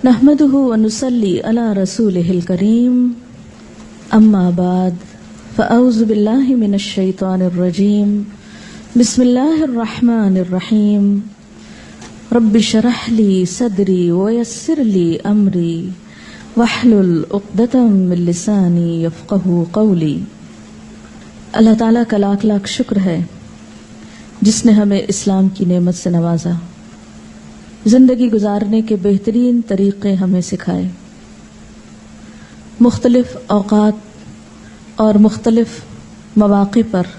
نحمده ونصلي على رسوله الكريم اما بعد فاعوذ بالله من الشيطان الرجيم بسم الله الرحمن الرحيم رب اشرح لي صدري ويسر لي امري واحلل عقدة من لساني يفقهوا قولي۔ اللہ تعالیٰ کا لاکھ لاکھ شکر ہے جس نے ہمیں اسلام کی نعمت سے نوازا، زندگی گزارنے کے بہترین طریقے ہمیں سکھائے، مختلف اوقات اور مختلف مواقع پر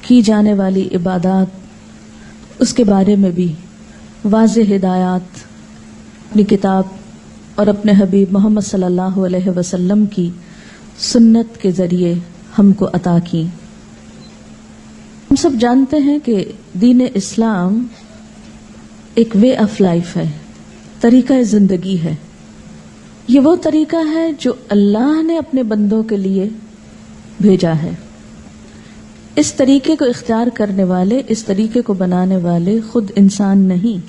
کی جانے والی عبادات، اس کے بارے میں بھی واضح ہدایات اپنی کتاب اور اپنے حبیب محمد صلی اللہ علیہ وسلم کی سنت کے ذریعے ہم کو عطا کی۔ ہم سب جانتے ہیں کہ دین اسلام ایک وے آف لائف ہے، طریقہ زندگی ہے۔ یہ وہ طریقہ ہے جو اللہ نے اپنے بندوں کے لیے بھیجا ہے۔ اس طریقے کو اختیار کرنے والے، اس طریقے کو بنانے والے خود انسان نہیں،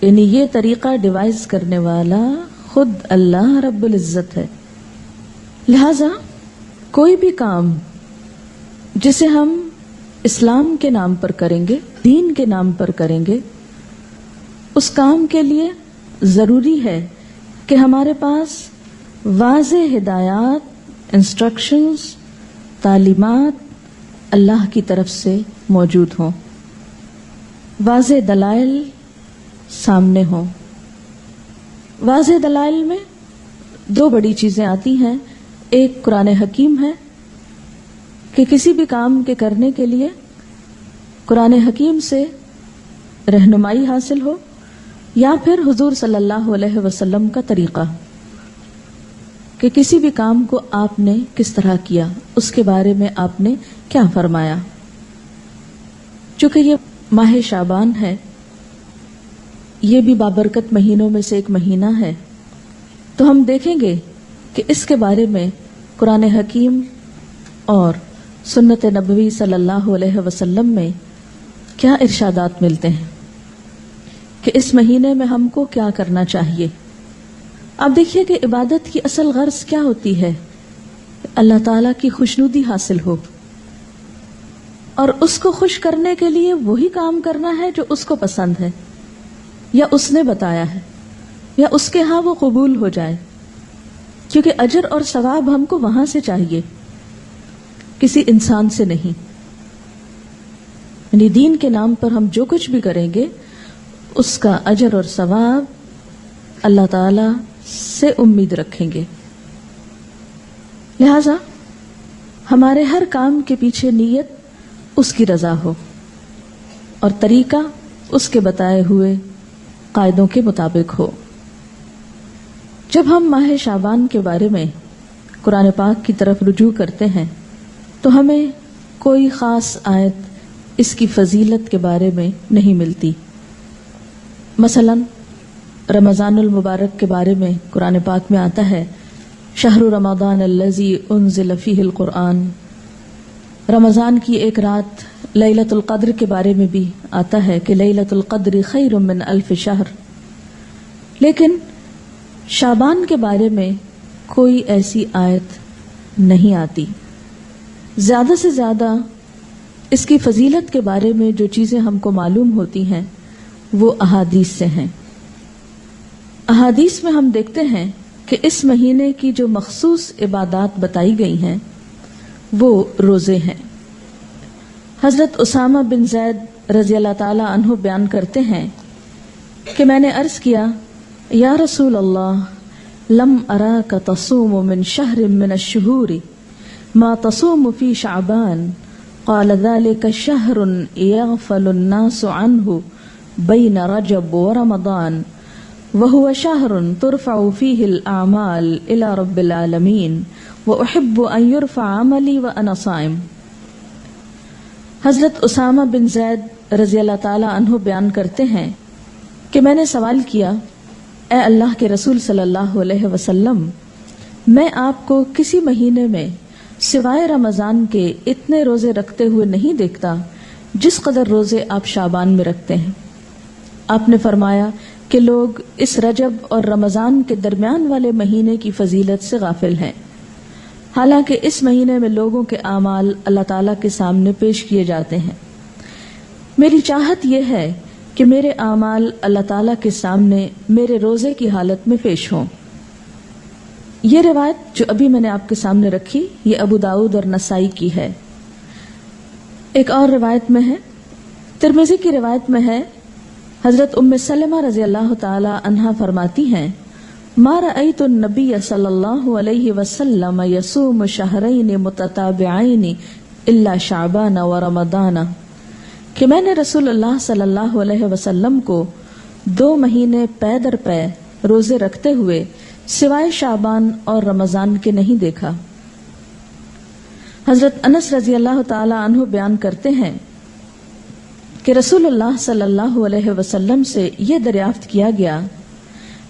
یعنی یہ طریقہ ڈیوائز کرنے والا خود اللہ رب العزت ہے۔ لہذا کوئی بھی کام جسے ہم اسلام کے نام پر کریں گے، دین کے نام پر کریں گے، اس کام کے لیے ضروری ہے کہ ہمارے پاس واضح ہدایات، انسٹرکشنز، تعلیمات اللہ کی طرف سے موجود ہوں، واضح دلائل سامنے ہوں۔ واضح دلائل میں دو بڑی چیزیں آتی ہیں، ایک قرآن حکیم ہے کہ کسی بھی کام کے کرنے کے لیے قرآن حکیم سے رہنمائی حاصل ہو، یا پھر حضور صلی اللہ علیہ وسلم کا طریقہ کہ کسی بھی کام کو آپ نے کس طرح کیا، اس کے بارے میں آپ نے کیا فرمایا۔ چونکہ یہ ماہ شعبان ہے، یہ بھی بابرکت مہینوں میں سے ایک مہینہ ہے، تو ہم دیکھیں گے کہ اس کے بارے میں قرآن حکیم اور سنت نبوی صلی اللہ علیہ وسلم میں کیا ارشادات ملتے ہیں کہ اس مہینے میں ہم کو کیا کرنا چاہیے۔ اب دیکھیے کہ عبادت کی اصل غرض کیا ہوتی ہے، اللہ تعالیٰ کی خوشنودی حاصل ہو، اور اس کو خوش کرنے کے لیے وہی کام کرنا ہے جو اس کو پسند ہے، یا اس نے بتایا ہے، یا اس کے ہاں وہ قبول ہو جائے، کیونکہ اجر اور ثواب ہم کو وہاں سے چاہیے، کسی انسان سے نہیں۔ یعنی دین کے نام پر ہم جو کچھ بھی کریں گے اس کا اجر اور ثواب اللہ تعالی سے امید رکھیں گے۔ لہذا ہمارے ہر کام کے پیچھے نیت اس کی رضا ہو اور طریقہ اس کے بتائے ہوئے قاعدوں کے مطابق ہو۔ جب ہم ماہ شعبان کے بارے میں قرآن پاک کی طرف رجوع کرتے ہیں تو ہمیں کوئی خاص آیت اس کی فضیلت کے بارے میں نہیں ملتی۔ مثلا رمضان المبارک کے بارے میں قرآن پاک میں آتا ہے، شہر رمضان الذی انزل فیہ القرآن۔ رمضان کی ایک رات لیلۃ القدر کے بارے میں بھی آتا ہے کہ لیلۃ القدر خیر من الف شہر، لیکن شعبان کے بارے میں کوئی ایسی آیت نہیں آتی۔ زیادہ سے زیادہ اس کی فضیلت کے بارے میں جو چیزیں ہم کو معلوم ہوتی ہیں وہ احادیث سے ہیں۔ احادیث میں ہم دیکھتے ہیں کہ اس مہینے کی جو مخصوص عبادات بتائی گئی ہیں وہ روزے ہیں۔ حضرت اسامہ بن زید رضی اللہ تعالی عنہ بیان کرتے ہیں کہ میں نے عرض کیا، یا رسول اللہ، لم اراک تصوم من شہر من الشہور ما تصوم فی شعبان، قال ذلك شہر یغفل الناس عنہ بین رجب ورمضان وهو شہر ترفع فیہ الاعمال الى رب العالمین واحب ان یرفع عملی وانا صائم۔ حضرت اسامہ بن زید رضی اللہ تعالی عنہ بیان کرتے ہیں کہ میں نے سوال کیا، اے اللہ کے رسول صلی اللہ علیہ وسلم، میں آپ کو کسی مہینے میں سوائے رمضان کے اتنے روزے رکھتے ہوئے نہیں دیکھتا جس قدر روزے آپ شعبان میں رکھتے ہیں۔ آپ نے فرمایا کہ لوگ اس رجب اور رمضان کے درمیان والے مہینے کی فضیلت سے غافل ہیں، حالانکہ اس مہینے میں لوگوں کے اعمال اللہ تعالیٰ کے سامنے پیش کیے جاتے ہیں۔ میری چاہت یہ ہے کہ میرے اعمال اللہ تعالیٰ کے سامنے میرے روزے کی حالت میں پیش ہوں۔ یہ روایت جو ابھی میں نے آپ کے سامنے رکھی، یہ ابو داؤد اور نسائی کی ہے۔ ایک اور روایت میں ہے، ترمذی کی روایت میں ہے، حضرت ام سلمہ رضی اللہ تعالی عنہا فرماتی ہیں، ما رأیت النبی صلی اللہ علیہ وسلم یصوم شہرین متتابعین الا شعبان و رمضان، کہ میں نے رسول اللہ صلی اللہ علیہ وسلم کو 2 مہینے پے در پے روزے رکھتے ہوئے سوائے شعبان اور رمضان کے نہیں دیکھا۔ حضرت انس رضی اللہ تعالی عنہ بیان کرتے ہیں کہ رسول اللہ صلی اللہ علیہ وسلم سے یہ دریافت کیا گیا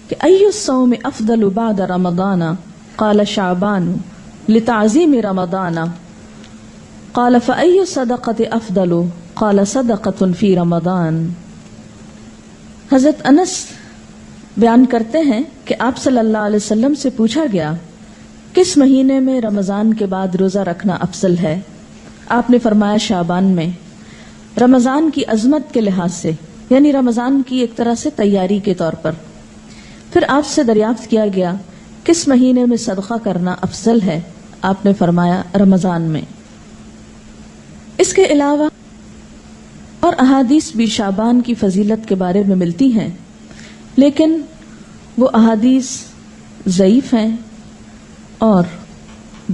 کہ ای الصوم افضل بعد رمضان؟ قال شعبان لتعظیم رمضان۔ قال فأی الصدقۃ افضل؟ قال صدقۃ فی رمضان۔ حضرت انس بیان کرتے ہیں کہ آپ صلی اللہ علیہ وسلم سے پوچھا گیا کس مہینے میں رمضان کے بعد روزہ رکھنا افضل ہے؟ آپ نے فرمایا شعبان میں، رمضان کی عظمت کے لحاظ سے، یعنی رمضان کی ایک طرح سے تیاری کے طور پر۔ پھر آپ سے دریافت کیا گیا کس مہینے میں صدقہ کرنا افضل ہے؟ آپ نے فرمایا رمضان میں۔ اس کے علاوہ اور احادیث بھی شعبان کی فضیلت کے بارے میں ملتی ہیں، لیکن وہ احادیث ضعیف ہیں اور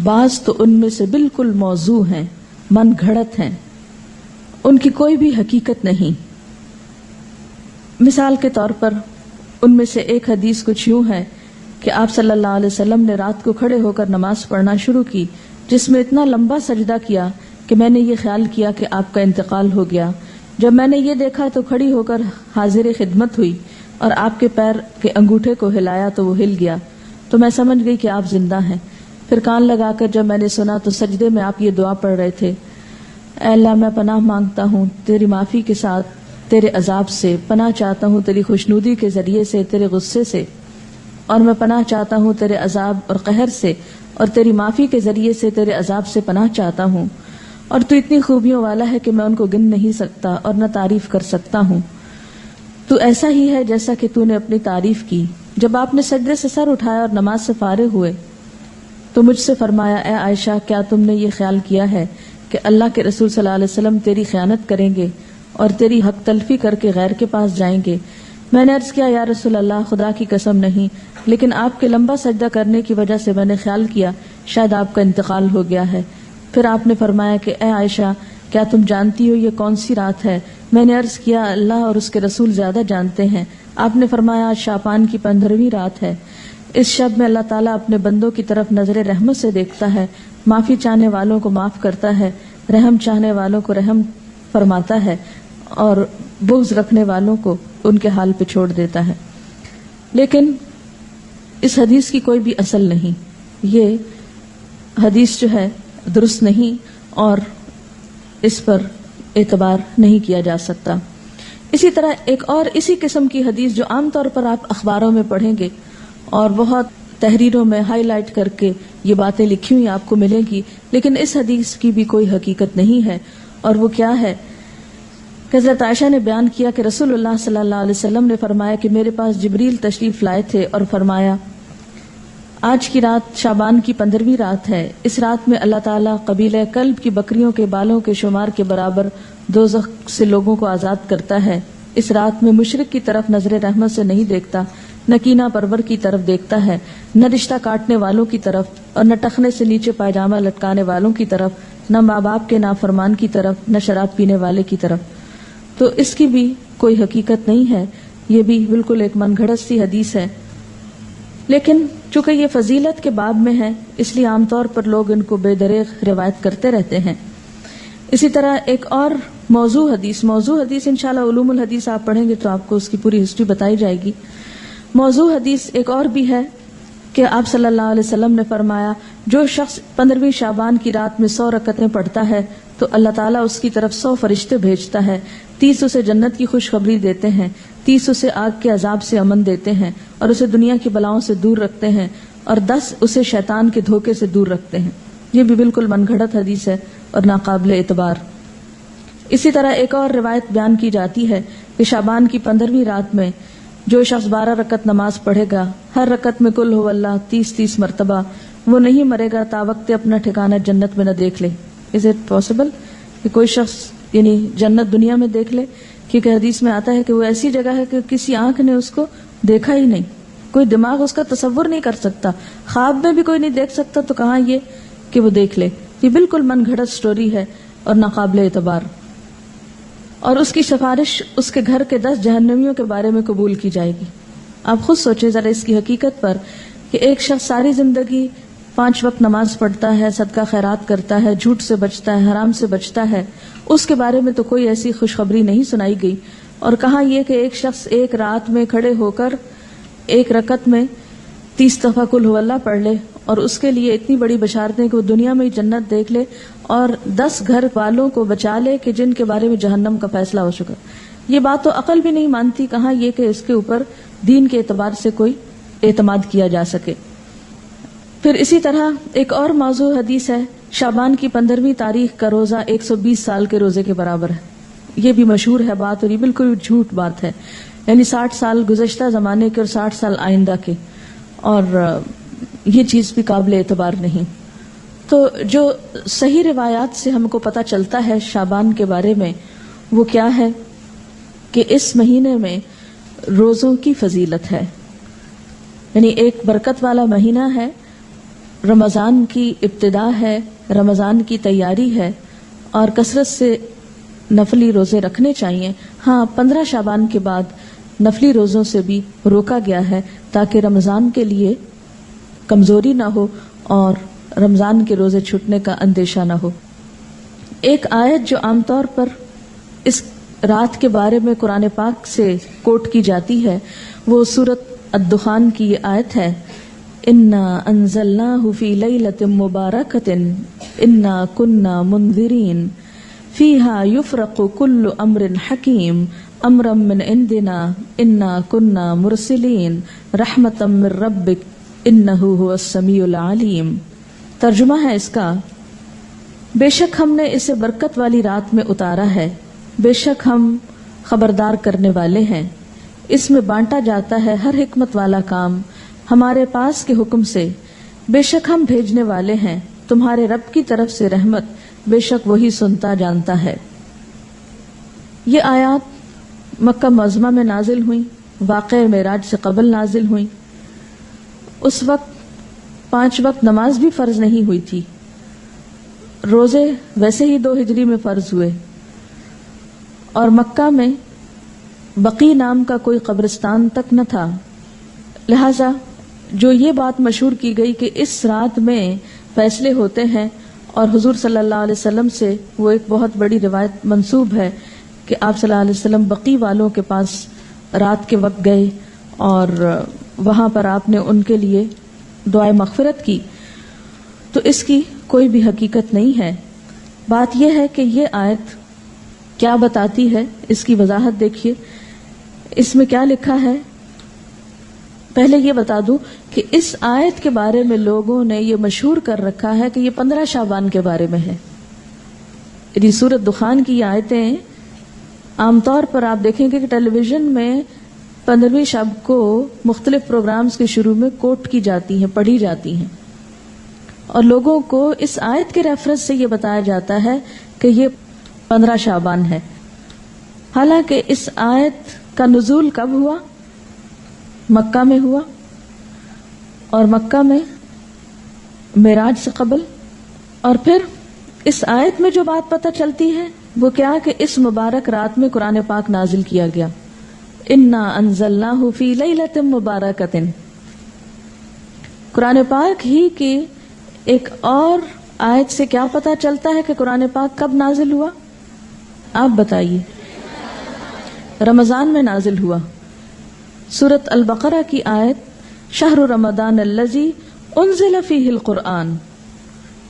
بعض تو ان میں سے بالکل موضوع ہیں، من گھڑت ہیں، ان کی کوئی بھی حقیقت نہیں۔ مثال کے طور پر ان میں سے ایک حدیث کچھ یوں ہے کہ آپ صلی اللہ علیہ وسلم نے رات کو کھڑے ہو کر نماز پڑھنا شروع کی، جس میں اتنا لمبا سجدہ کیا کہ میں نے یہ خیال کیا کہ آپ کا انتقال ہو گیا۔ جب میں نے یہ دیکھا تو کھڑی ہو کر حاضر خدمت ہوئی اور آپ کے پیر کے انگوٹھے کو ہلایا تو وہ ہل گیا، تو میں سمجھ گئی کہ آپ زندہ ہیں۔ پھر کان لگا کر جب میں نے سنا تو سجدے میں آپ یہ دعا پڑھ رہے تھے، اے اللہ میں پناہ مانگتا ہوں تیری معافی کے ساتھ تیرے عذاب سے، پناہ چاہتا ہوں تیری خوشنودی کے ذریعے سے تیرے غصے سے، اور میں پناہ چاہتا ہوں تیرے عذاب اور قہر سے، اور تیری معافی کے ذریعے سے تیرے عذاب سے پناہ چاہتا ہوں، اور تو اتنی خوبیوں والا ہے کہ میں ان کو گن نہیں سکتا اور نہ تعریف کر سکتا ہوں۔ تو ایسا ہی ہے جیسا کہ تو نے اپنی تعریف کی۔ جب آپ نے سجدے سے سر اٹھایا اور نماز سے فارغ ہوئے تو مجھ سے فرمایا، اے عائشہ کیا تم نے یہ خیال کیا ہے کہ اللہ کے رسول صلی اللہ علیہ وسلم تیری خیانت کریں گے اور تیری حق تلفی کر کے غیر کے پاس جائیں گے؟ میں نے عرض کیا، یا رسول اللہ خدا کی قسم نہیں، لیکن آپ کے لمبا سجدہ کرنے کی وجہ سے میں نے خیال کیا شاید آپ کا انتقال ہو گیا ہے۔ پھر آپ نے فرمایا کہ اے عائشہ کیا تم جانتی ہو یہ کون سی رات ہے؟ میں نے عرض کیا، اللہ اور اس کے رسول زیادہ جانتے ہیں۔ آپ نے فرمایا آج شعبان کی 15ویں رات ہے۔ اس شب میں اللہ تعالیٰ اپنے بندوں کی طرف نظر رحمت سے دیکھتا ہے، معافی چاہنے والوں کو معاف کرتا ہے، رحم چاہنے والوں کو رحم فرماتا ہے، اور بغض رکھنے والوں کو ان کے حال پہ چھوڑ دیتا ہے۔ لیکن اس حدیث کی کوئی بھی اصل نہیں، یہ حدیث جو ہے درست نہیں اور اس پر اعتبار نہیں کیا جا سکتا۔ اسی طرح ایک اور اسی قسم کی حدیث جو عام طور پر آپ اخباروں میں پڑھیں گے اور بہت تحریروں میں ہائی لائٹ کر کے یہ باتیں لکھی ہوئی آپ کو ملیں گی، لیکن اس حدیث کی بھی کوئی حقیقت نہیں ہے، اور وہ کیا ہے کہ حضرت عائشہ نے بیان کیا کہ رسول اللہ صلی اللہ علیہ وسلم نے فرمایا کہ میرے پاس جبریل تشریف لائے تھے اور فرمایا آج کی رات شعبان کی 15ویں رات ہے، اس رات میں اللہ تعالیٰ قبیلہ کلب کی بکریوں کے بالوں کے شمار کے برابر دوزخ سے لوگوں کو آزاد کرتا ہے۔ اس رات میں مشرک کی طرف نظر رحمت سے نہیں دیکھتا، نہ کینہ پرور کی طرف دیکھتا ہے، نہ رشتہ کاٹنے والوں کی طرف، اور نہ ٹخنے سے نیچے پائجامہ لٹکانے والوں کی طرف، نہ ماں باپ کے نافرمان کی طرف، نہ شراب پینے والے کی طرف۔ تو اس کی بھی کوئی حقیقت نہیں ہے، یہ بھی بالکل ایک من گھڑت سی حدیث ہے۔ لیکن چونکہ یہ فضیلت کے باب میں ہے اس لیے عام طور پر لوگ ان کو بے دریغ روایت کرتے رہتے ہیں۔ اسی طرح ایک اور موضوع حدیث انشاءاللہ علوم الحدیث آپ پڑھیں گے تو آپ کو اس کی پوری ہسٹری بتائی جائے گی۔ موضوع حدیث ایک اور بھی ہے کہ آپ صلی اللہ علیہ وسلم نے فرمایا جو شخص 15ویں شعبان کی رات میں 100 رکعتیں پڑھتا ہے تو اللہ تعالیٰ اس کی طرف 100 فرشتے بھیجتا ہے 30 اسے جنت کی خوشخبری دیتے ہیں، 30 اسے آگ کے عذاب سے امن دیتے ہیں اور اسے دنیا کی بلاؤں سے دور رکھتے ہیں، اور 10 اسے شیطان کے دھوکے سے دور رکھتے ہیں۔ یہ بھی بالکل من گھڑت حدیث ہے اور ناقابل اعتبار۔ اسی طرح ایک اور روایت بیان کی جاتی ہے کہ شعبان کی 15ویں رات میں جو شخص 12 رکعت نماز پڑھے گا، ہر رکعت میں قل هو اللہ 30 مرتبہ، وہ نہیں مرے گا تا وقت اپنا ٹھکانہ جنت میں نہ دیکھ لے۔ از اٹ پاسبل کہ کوئی شخص یعنی جنت دنیا میں دیکھ لے؟ کیونکہ حدیث میں آتا ہے کہ وہ ایسی جگہ ہے کہ کسی آنکھ نے اس کو دیکھا ہی نہیں، کوئی دماغ اس کا تصور نہیں کر سکتا، خواب میں بھی کوئی نہیں دیکھ سکتا، تو کہاں یہ کہ وہ دیکھ لے۔ یہ بالکل من گھڑت سٹوری ہے اور ناقابل اعتبار۔ اور اس کی سفارش اس کے گھر کے 10 جہنمیوں کے بارے میں قبول کی جائے گی۔ آپ خود سوچیں ذرا اس کی حقیقت پر کہ ایک شخص ساری زندگی 5 وقت نماز پڑھتا ہے، صدقہ خیرات کرتا ہے، جھوٹ سے بچتا ہے، حرام سے بچتا ہے، اس کے بارے میں تو کوئی ایسی خوشخبری نہیں سنائی گئی، اور کہاں یہ کہ ایک شخص ایک رات میں کھڑے ہو کر ایک رکعت میں 30 دفعہ قل هو اللہ پڑھ لے، اور اس کے لیے اتنی بڑی بشارتیں کہ وہ دنیا میں ہی جنت دیکھ لے اور 10 گھر والوں کو بچا لے کہ جن کے بارے میں جہنم کا فیصلہ ہو چکا۔ یہ بات تو عقل بھی نہیں مانتی، کہاں یہ کہ اس کے اوپر دین کے اعتبار سے کوئی اعتماد کیا جا سکے۔ پھر اسی طرح ایک اور موضوع حدیث ہے، شعبان کی 15ویں تاریخ کا روزہ 120 سال کے روزے کے برابر ہے۔ یہ بھی مشہور ہے بات، اور یہ بالکل جھوٹ بات ہے، یعنی 60 سال گزشتہ زمانے کے اور 60 سال آئندہ کے، اور یہ چیز بھی قابل اعتبار نہیں۔ تو جو صحیح روایات سے ہم کو پتہ چلتا ہے شعبان کے بارے میں وہ کیا ہے کہ اس مہینے میں روزوں کی فضیلت ہے، یعنی ایک برکت والا مہینہ ہے، رمضان کی ابتدا ہے، رمضان کی تیاری ہے، اور کثرت سے نفلی روزے رکھنے چاہیے۔ ہاں 15 شعبان کے بعد نفلی روزوں سے بھی روکا گیا ہے تاکہ رمضان کے لیے کمزوری نہ ہو اور رمضان کے روزے چھٹنے کا اندیشہ نہ ہو۔ ایک آیت جو عام طور پر اس رات کے بارے میں قرآن پاک سے کوٹ کی جاتی ہے وہ سورۃ الدخان کی یہ آیت ہے، انا انزلناہ فی لیلۃ مبارکۃ انا کنا منذرین فیہا یفرق کل امر حکیم امرا من عندنا انا کنا مرسلین رحمتا من ربک انہ هو السمیع العلیم۔ ترجمہ ہے اس کا، بے شک ہم نے اسے برکت والی رات میں اتارا ہے، بے شک ہم خبردار کرنے والے ہیں، اس میں بانٹا جاتا ہے ہر حکمت والا کام ہمارے پاس کے حکم سے، بے شک ہم بھیجنے والے ہیں تمہارے رب کی طرف سے رحمت، بے شک وہی سنتا جانتا ہے۔ یہ آیات مکہ معظمہ میں نازل ہوئیں، واقعہ معراج سے قبل نازل ہوئیں۔ اس وقت 5 وقت نماز بھی فرض نہیں ہوئی تھی، روزے ویسے ہی 2 ہجری میں فرض ہوئے، اور مکہ میں بقی نام کا کوئی قبرستان تک نہ تھا، لہذا جو یہ بات مشہور کی گئی کہ اس رات میں فیصلے ہوتے ہیں، اور حضور صلی اللہ علیہ وسلم سے وہ ایک بہت بڑی روایت منسوب ہے کہ آپ صلی اللہ علیہ وسلم بقی والوں کے پاس رات کے وقت گئے اور وہاں پر آپ نے ان کے لیے دعائے مغفرت کی، تو اس کی کوئی بھی حقیقت نہیں ہے۔ بات یہ ہے کہ یہ آیت کیا بتاتی ہے، اس کی وضاحت دیکھیے، اس میں کیا لکھا ہے۔ پہلے یہ بتا دوں کہ اس آیت کے بارے میں لوگوں نے یہ مشہور کر رکھا ہے کہ یہ 15 شعبان کے بارے میں ہے۔ یعنی سورۃ دخان کی یہ آیتیں عام طور پر آپ دیکھیں گے کہ ٹیلی ویژن میں 15ویں شب کو مختلف پروگرامز کے شروع میں کوٹ کی جاتی ہیں، پڑھی جاتی ہیں، اور لوگوں کو اس آیت کے ریفرنس سے یہ بتایا جاتا ہے کہ یہ 15 شعبان ہے، حالانکہ اس آیت کا نزول کب ہوا؟ مکہ میں ہوا، اور مکہ میں معراج سے قبل۔ اور پھر اس آیت میں جو بات پتہ چلتی ہے وہ کیا کہ اس مبارک رات میں قرآن پاک نازل کیا گیا، انا انزلناہ فی لیلۃ مبارکۃ۔ قرآن پاک ہی کی ایک اور آیت سے کیا پتہ چلتا ہے کہ قرآن پاک کب نازل ہوا؟ آپ بتائیے۔ رمضان میں نازل ہوا۔ سورۃ البقرہ کی آیت شہر رمضان الذی انزل فیہ القرآن،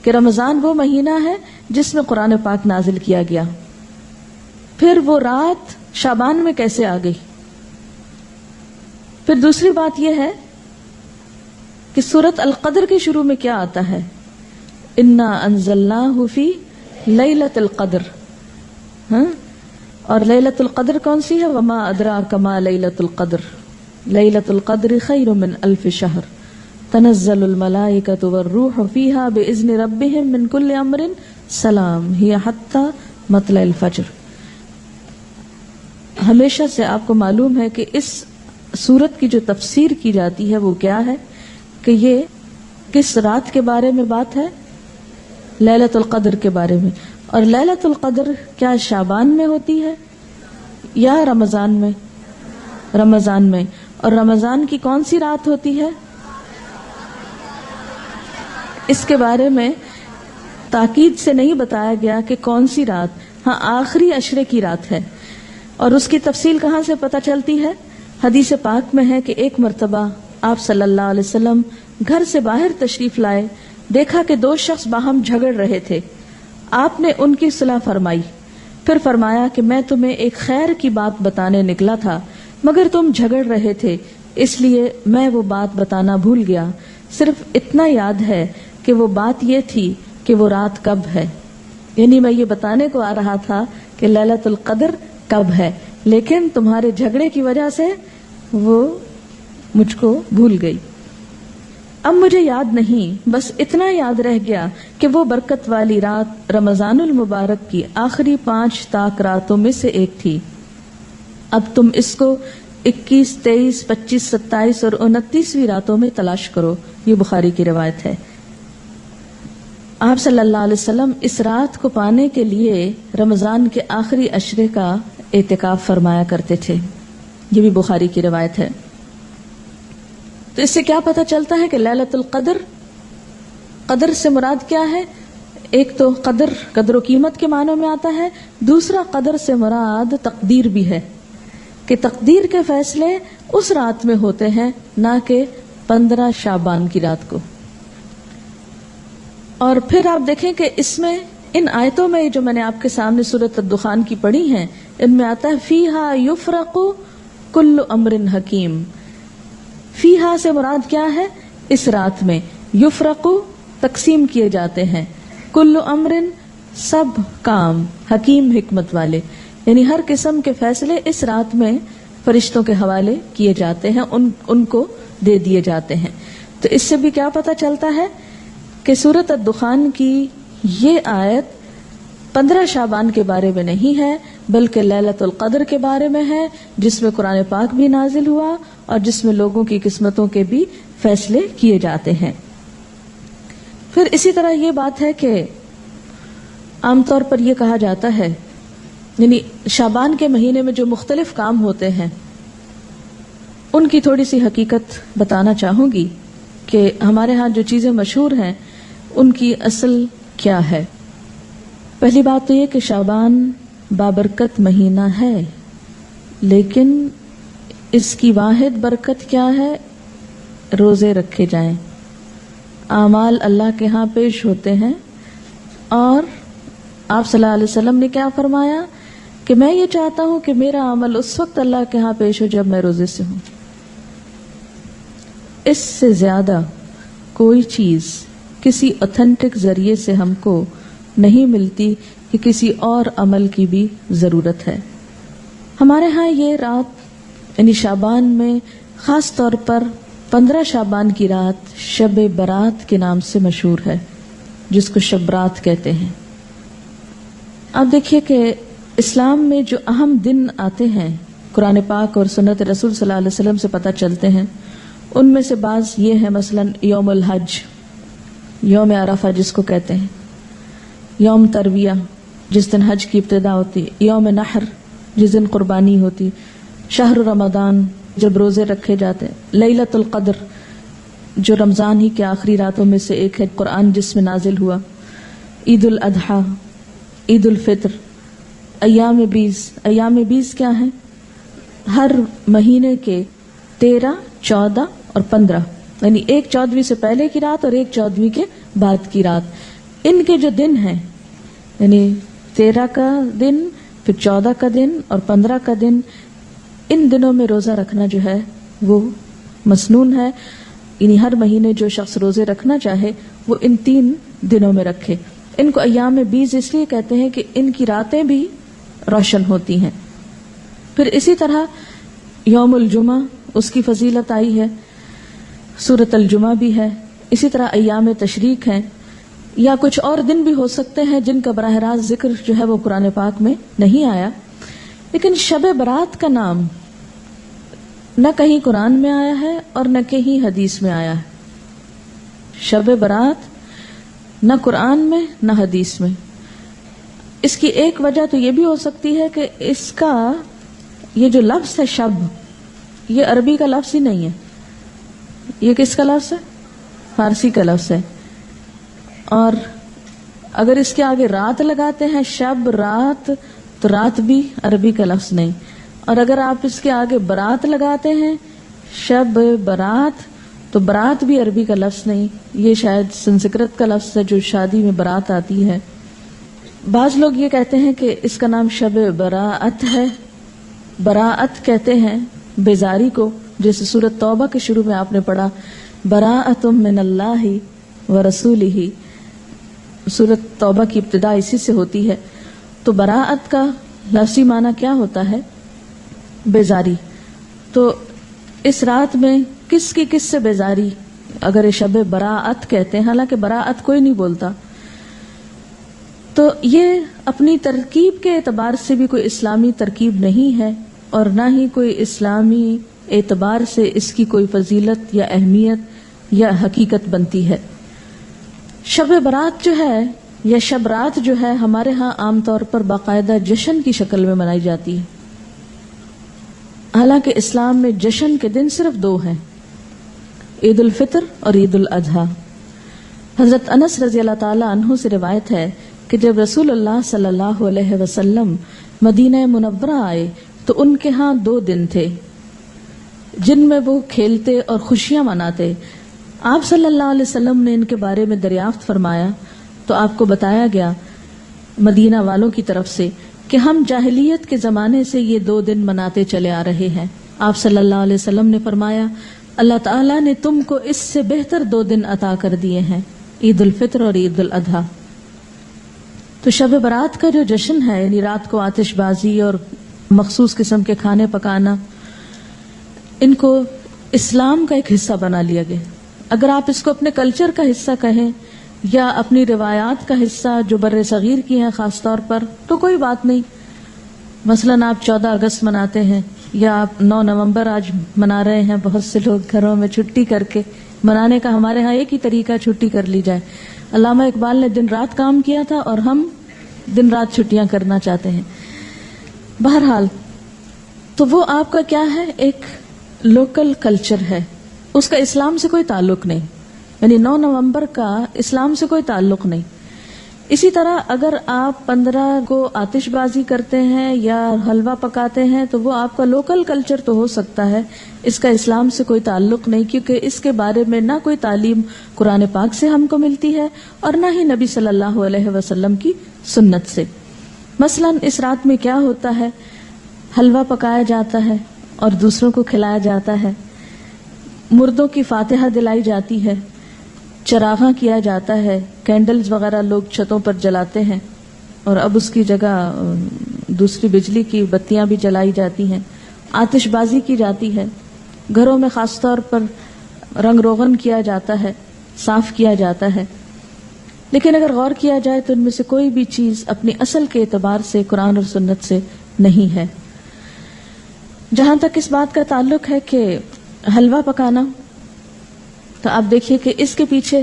کہ رمضان وہ مہینہ ہے جس میں قرآن پاک نازل کیا گیا۔ پھر وہ رات شعبان میں کیسے آ گئی؟ پھر دوسری بات یہ ہے کہ سورۃ القدر کے شروع میں کیا آتا ہے؟ انا انزلناہ فی لیلۃ القدر. ہاں، اور لیلۃ القدر کون سی ہے؟ وما ادراک ما لیلۃ القدر لیلۃ القدر خیر من الف شہر تنزل الملائکۃ والروح فیہا باذن ربہم من کل امر سلام ہی حتی مطلع الفجر. ہمیشہ سے آپ کو معلوم ہے کہ اس سورت کی جو تفسیر کی جاتی ہے وہ کیا ہے کہ یہ کس رات کے بارے میں بات ہے؟ لیلۃ القدر کے بارے میں. اور لیلۃ القدر کیا شعبان میں ہوتی ہے یا رمضان میں؟ رمضان میں. اور رمضان کی کون سی رات ہوتی ہے؟ اس کے بارے میں تاکید سے نہیں بتایا گیا کہ کون سی رات. ہاں، آخری عشرے کی رات ہے. اور اس کی تفصیل کہاں سے پتہ چلتی ہے؟ حدیث پاک میں ہے کہ ایک مرتبہ آپ صلی اللہ علیہ وسلم گھر سے باہر تشریف لائے، دیکھا کہ دو شخص باہم جھگڑ رہے تھے. آپ نے ان کی صلح فرمائی، پھر فرمایا کہ میں تمہیں ایک خیر کی بات بتانے نکلا تھا مگر تم جھگڑ رہے تھے، اس لیے میں وہ بات بتانا بھول گیا. صرف اتنا یاد ہے کہ وہ بات یہ تھی کہ وہ رات کب ہے. یعنی میں یہ بتانے کو آ رہا تھا کہ لیلۃ القدر کب ہے، لیکن تمہارے جھگڑے کی وجہ سے وہ مجھ کو بھول گئی. اب مجھے یاد نہیں، بس اتنا یاد رہ گیا کہ وہ برکت والی رات رمضان المبارک کی آخری 5 طاق راتوں میں سے ایک تھی. اب تم اس کو 21، 23، 25، 27 اور 29ویں راتوں میں تلاش کرو. یہ بخاری کی روایت ہے. آپ صلی اللہ علیہ وسلم اس رات کو پانے کے لیے رمضان کے آخری عشرے کا اعتکاف فرمایا کرتے تھے. یہ بھی بخاری کی روایت ہے. تو اس سے کیا پتہ چلتا ہے کہ لیلۃ القدر، قدر سے مراد کیا ہے؟ ایک تو قدر و قیمت کے معنوں میں آتا ہے، دوسرا قدر سے مراد تقدیر بھی ہے کہ تقدیر کے فیصلے اس رات میں ہوتے ہیں، نہ کہ 15 شعبان کی رات کو. اور پھر آپ دیکھیں کہ اس میں ان آیتوں میں جو میں نے آپ کے سامنے سورۃ الدخان کی پڑھی ہیں، ان میں آتا ہے فیہا یفرق کل امر حکیم. فیہا سے مراد کیا ہے؟ اس رات میں یفرق تقسیم کیے جاتے ہیں، کل امر سب کام، حکیم حکمت والے، یعنی ہر قسم کے فیصلے اس رات میں فرشتوں کے حوالے کیے جاتے ہیں، ان کو دے دیے جاتے ہیں. تو اس سے بھی کیا پتہ چلتا ہے کہ سورۃ الدخان کی یہ آیت 15 شعبان کے بارے میں نہیں ہے بلکہ لیلۃ القدر کے بارے میں ہے، جس میں قرآن پاک بھی نازل ہوا اور جس میں لوگوں کی قسمتوں کے بھی فیصلے کیے جاتے ہیں. پھر اسی طرح یہ بات ہے کہ عام طور پر یہ کہا جاتا ہے، یعنی شعبان کے مہینے میں جو مختلف کام ہوتے ہیں ان کی تھوڑی سی حقیقت بتانا چاہوں گی کہ ہمارے ہاں جو چیزیں مشہور ہیں ان کی اصل کیا ہے. پہلی بات تو یہ کہ شعبان بابرکت مہینہ ہے، لیکن اس کی واحد برکت کیا ہے؟ روزے رکھے جائیں، اعمال اللہ کے ہاں پیش ہوتے ہیں. اور آپ صلی اللہ علیہ وسلم نے کیا فرمایا کہ میں یہ چاہتا ہوں کہ میرا عمل اس وقت اللہ کے ہاں پیش ہو جب میں روزے سے ہوں. اس سے زیادہ کوئی چیز کسی اوتھینٹک ذریعے سے ہم کو نہیں ملتی کہ کسی اور عمل کی بھی ضرورت ہے. ہمارے ہاں یہ رات یعنی شعبان میں خاص طور پر 15 شعبان کی رات شب برات کے نام سے مشہور ہے، جس کو شب برات کہتے ہیں. آپ دیکھیے کہ اسلام میں جو اہم دن آتے ہیں قرآن پاک اور سنت رسول صلی اللہ علیہ وسلم سے پتہ چلتے ہیں، ان میں سے بعض یہ ہیں، مثلا یوم الحج، یوم عرفہ جس کو کہتے ہیں، یوم ترویہ جس دن حج کی ابتدا ہوتی، یوم نحر جس دن قربانی ہوتی، شہر رمضان جب روزے رکھے جاتے، لیلۃ القدر جو رمضان ہی کے آخری راتوں میں سے ایک ہے، قرآن جس میں نازل ہوا، عید الاضحیٰ، عید الفطر، ایام 20. ایام 20 کیا ہیں؟ ہر مہینے کے 13، 14 اور 15، یعنی ایک 14ویں سے پہلے کی رات اور ایک 14ویں کے بعد کی رات. ان کے جو دن ہیں، یعنی 13 کا دن، پھر 14 کا دن اور 15 کا دن، ان دنوں میں روزہ رکھنا جو ہے وہ مسنون ہے. یعنی ہر مہینے جو شخص روزے رکھنا چاہے وہ ان 3 دنوں میں رکھے. ان کو ایام بیز اس لیے کہتے ہیں کہ ان کی راتیں بھی روشن ہوتی ہیں. پھر اسی طرح یوم الجمعہ، اس کی فضیلت آئی ہے، سورۃ الجمعہ بھی ہے. اسی طرح ایام تشریق ہیں، یا کچھ اور دن بھی ہو سکتے ہیں جن کا براہ راست ذکر جو ہے وہ قرآن پاک میں نہیں آیا. لیکن شب برات کا نام نہ کہیں قرآن میں آیا ہے اور نہ کہیں حدیث میں آیا ہے. شب برات نہ قرآن میں نہ حدیث میں. اس کی ایک وجہ تو یہ بھی ہو سکتی ہے کہ اس کا یہ جو لفظ ہے شب، یہ عربی کا لفظ ہی نہیں ہے. یہ کس کا لفظ ہے؟ فارسی کا لفظ ہے. اور اگر اس کے آگے رات لگاتے ہیں، شب رات، تو رات بھی عربی کا لفظ نہیں. اور اگر آپ اس کے آگے برات لگاتے ہیں، شب برات، تو برات بھی عربی کا لفظ نہیں. یہ شاید سنسکرت کا لفظ ہے جو شادی میں برات آتی ہے. بعض لوگ یہ کہتے ہیں کہ اس کا نام شب براءت ہے. براءت کہتے ہیں بیزاری کو، جیسے سورۃ توبہ کے شروع میں آپ نے پڑھا براءۃ من اللہ ورسولہ. سورۃ توبہ کی ابتدا اسی سے ہوتی ہے. تو براءت کا لفظی معنی کیا ہوتا ہے؟ بیزاری. تو اس رات میں کس کی کس سے بیزاری اگر یہ شب براءت کہتے ہیں، حالانکہ براءت کوئی نہیں بولتا. تو یہ اپنی ترکیب کے اعتبار سے بھی کوئی اسلامی ترکیب نہیں ہے، اور نہ ہی کوئی اسلامی اعتبار سے اس کی کوئی فضیلت یا اہمیت یا حقیقت بنتی ہے. شب برات جو ہے یا شب رات جو ہے ہمارے ہاں عام طور پر باقاعدہ جشن کی شکل میں منائی جاتی ہے. حالانکہ اسلام میں جشن کے دن صرف 2 ہیں، عید الفطر اور عید الاضحیٰ. حضرت انس رضی اللہ تعالی عنہ سے روایت ہے کہ جب رسول اللہ صلی اللہ علیہ وسلم مدینہ منورہ آئے تو ان کے ہاں 2 دن تھے جن میں وہ کھیلتے اور خوشیاں مناتے. آپ صلی اللہ علیہ وسلم نے ان کے بارے میں دریافت فرمایا تو آپ کو بتایا گیا مدینہ والوں کی طرف سے کہ ہم جاہلیت کے زمانے سے یہ 2 دن مناتے چلے آ رہے ہیں. آپ صلی اللہ علیہ وسلم نے فرمایا اللہ تعالیٰ نے تم کو اس سے بہتر 2 دن عطا کر دیے ہیں، عید الفطر اور عید الاضحیٰ. تو شب برات کا جو جشن ہے، یعنی رات کو آتش بازی اور مخصوص قسم کے کھانے پکانا، ان کو اسلام کا ایک حصہ بنا لیا گیا. اگر آپ اس کو اپنے کلچر کا حصہ کہیں یا اپنی روایات کا حصہ جو بر صغیر کی ہیں خاص طور پر، تو کوئی بات نہیں. مثلاً آپ 14 اگست مناتے ہیں یا آپ 9 نومبر آج منا رہے ہیں، بہت سے لوگ گھروں میں چھٹی کر کے منانے کا ہمارے ہاں ایک ہی طریقہ چھٹی کر لی جائے. علامہ اقبال نے دن رات کام کیا تھا اور ہم دن رات چھٹیاں کرنا چاہتے ہیں. بہرحال تو وہ آپ کا کیا ہے، ایک لوکل کلچر ہے، اس کا اسلام سے کوئی تعلق نہیں. یعنی 9 نومبر کا اسلام سے کوئی تعلق نہیں. اسی طرح اگر آپ 15 کو آتش بازی کرتے ہیں یا حلوہ پکاتے ہیں تو وہ آپ کا لوکل کلچر تو ہو سکتا ہے، اس کا اسلام سے کوئی تعلق نہیں، کیونکہ اس کے بارے میں نہ کوئی تعلیم قرآن پاک سے ہم کو ملتی ہے اور نہ ہی نبی صلی اللہ علیہ وسلم کی سنت سے. مثلاً اس رات میں کیا ہوتا ہے، حلوہ پکایا جاتا ہے اور دوسروں کو کھلایا جاتا ہے، مردوں کی فاتحہ دلائی جاتی ہے، چراغاں کیا جاتا ہے، کینڈلز وغیرہ لوگ چھتوں پر جلاتے ہیں، اور اب اس کی جگہ دوسری بجلی کی بتیاں بھی جلائی جاتی ہیں، آتش بازی کی جاتی ہے، گھروں میں خاص طور پر رنگ روغن کیا جاتا ہے، صاف کیا جاتا ہے. لیکن اگر غور کیا جائے تو ان میں سے کوئی بھی چیز اپنی اصل کے اعتبار سے قرآن اور سنت سے نہیں ہے. جہاں تک اس بات کا تعلق ہے کہ حلوہ پکانا، تو آپ دیکھیے کہ اس کے پیچھے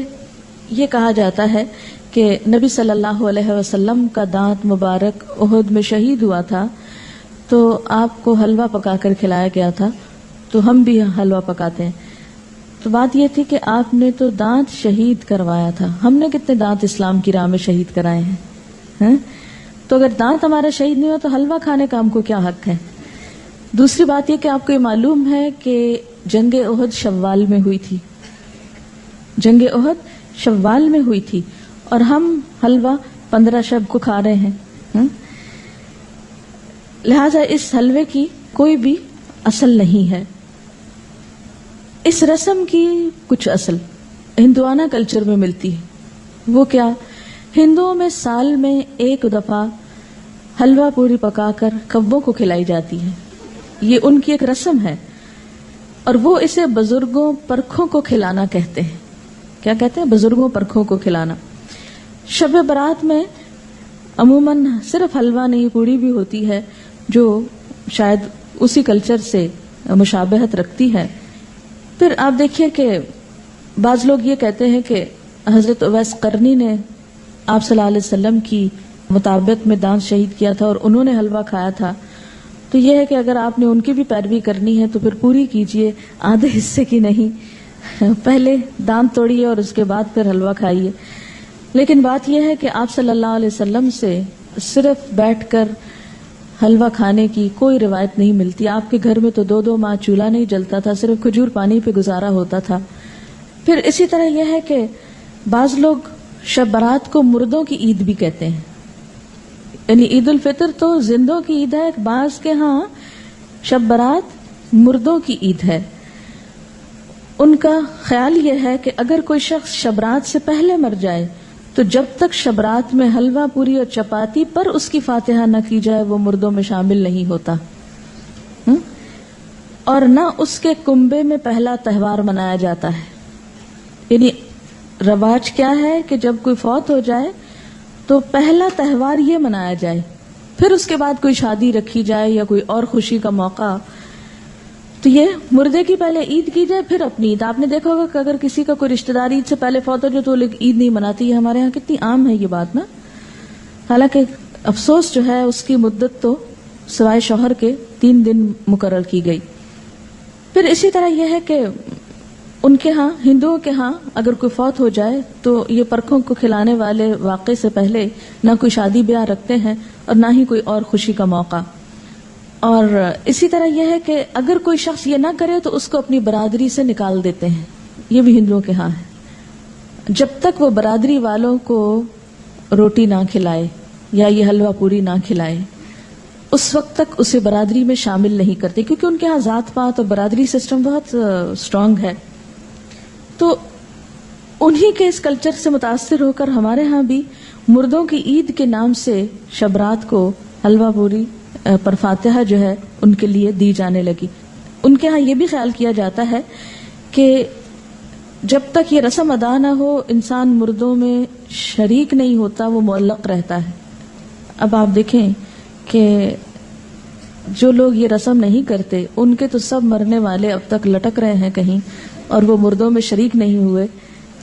یہ کہا جاتا ہے کہ نبی صلی اللہ علیہ وسلم کا دانت مبارک احد میں شہید ہوا تھا تو آپ کو حلوہ پکا کر کھلایا گیا تھا، تو ہم بھی حلوہ پکاتے ہیں. تو بات یہ تھی کہ آپ نے تو دانت شہید کروایا تھا، ہم نے کتنے دانت اسلام کی راہ میں شہید کرائے ہیں. تو اگر دانت ہمارا شہید نہیں ہوا تو حلوہ کھانے کا ہم کو کیا حق ہے. دوسری بات یہ کہ آپ کو یہ معلوم ہے کہ جنگ احد شوال میں ہوئی تھی، جنگ احد شوال میں ہوئی تھی، اور ہم حلوہ 15 شب کو کھا رہے ہیں. لہذا اس حلوے کی کوئی بھی اصل نہیں ہے. اس رسم کی کچھ اصل ہندوانہ کلچر میں ملتی ہے. وہ کیا؟ ہندوؤں میں سال میں ایک دفعہ حلوہ پوری پکا کر کبوں کو کھلائی جاتی ہے. یہ ان کی ایک رسم ہے اور وہ اسے بزرگوں پرکھوں کو کھلانا کہتے ہیں. کیا کہتے ہیں؟ بزرگوں پرکھوں کو کھلانا. شب برات میں عموماً صرف حلوہ نہیں پوری بھی ہوتی ہے جو شاید اسی کلچر سے مشابہت رکھتی ہے. پھر آپ دیکھیے کہ بعض لوگ یہ کہتے ہیں کہ حضرت اویس قرنی نے آپ صلی اللہ علیہ وسلم کی مطابقت میں دانت شہید کیا تھا اور انہوں نے حلوہ کھایا تھا. تو یہ ہے کہ اگر آپ نے ان کی بھی پیروی کرنی ہے تو پھر پوری کیجئے، آدھے حصے کی نہیں. پہلے دانت توڑیے اور اس کے بعد پھر حلوہ کھائیے. لیکن بات یہ ہے کہ آپ صلی اللہ علیہ وسلم سے صرف بیٹھ کر حلوہ کھانے کی کوئی روایت نہیں ملتی. آپ کے گھر میں تو 2 ماہ چولہا نہیں جلتا تھا، صرف کھجور پانی پہ گزارا ہوتا تھا. پھر اسی طرح یہ ہے کہ بعض لوگ شب برات کو مردوں کی عید بھی کہتے ہیں. یعنی عید الفطر تو زندوں کی عید ہے، بعض کے ہاں شب برات مردوں کی عید ہے. ان کا خیال یہ ہے کہ اگر کوئی شخص شب برات سے پہلے مر جائے تو جب تک شب برات میں حلوہ پوری اور چپاتی پر اس کی فاتحہ نہ کی جائے وہ مردوں میں شامل نہیں ہوتا، اور نہ اس کے کنبے میں پہلا تہوار منایا جاتا ہے. یعنی رواج کیا ہے کہ جب کوئی فوت ہو جائے تو پہلا تہوار یہ منایا جائے، پھر اس کے بعد کوئی شادی رکھی جائے یا کوئی اور خوشی کا موقع. تو یہ مردے کی پہلے عید کی جائے پھر اپنی عید. آپ نے دیکھا ہوگا کہ اگر کسی کا کوئی رشتہ دار عید سے پہلے فوت ہو جائے تو وہ لوگ عید نہیں مناتی. یہ ہمارے ہاں کتنی عام ہے یہ بات نا. حالانکہ افسوس جو ہے اس کی مدت تو سوائے شوہر کے 3 دن مقرر کی گئی. پھر اسی طرح یہ ہے کہ ان کے ہاں ہندوؤں کے ہاں اگر کوئی فوت ہو جائے تو یہ پرکھوں کو کھلانے والے واقعے سے پہلے نہ کوئی شادی بیاہ رکھتے ہیں اور نہ ہی کوئی اور خوشی کا موقع. اور اسی طرح یہ ہے کہ اگر کوئی شخص یہ نہ کرے تو اس کو اپنی برادری سے نکال دیتے ہیں. یہ بھی ہندوؤں کے ہاں ہے. جب تک وہ برادری والوں کو روٹی نہ کھلائے یا یہ حلوہ پوری نہ کھلائے اس وقت تک اسے برادری میں شامل نہیں کرتے، کیونکہ ان کے ہاں ذات پات اور برادری سسٹم بہت اسٹرانگ ہے. تو انہی کے اس کلچر سے متاثر ہو کر ہمارے ہاں بھی مردوں کی عید کے نام سے شب رات کو حلوہ پوری پر فاتحہ جو ہے ان کے لیے دی جانے لگی. ان کے ہاں یہ بھی خیال کیا جاتا ہے کہ جب تک یہ رسم ادا نہ ہو انسان مردوں میں شریک نہیں ہوتا، وہ معلق رہتا ہے. اب آپ دیکھیں کہ جو لوگ یہ رسم نہیں کرتے ان کے تو سب مرنے والے اب تک لٹک رہے ہیں کہیں اور وہ مردوں میں شریک نہیں ہوئے.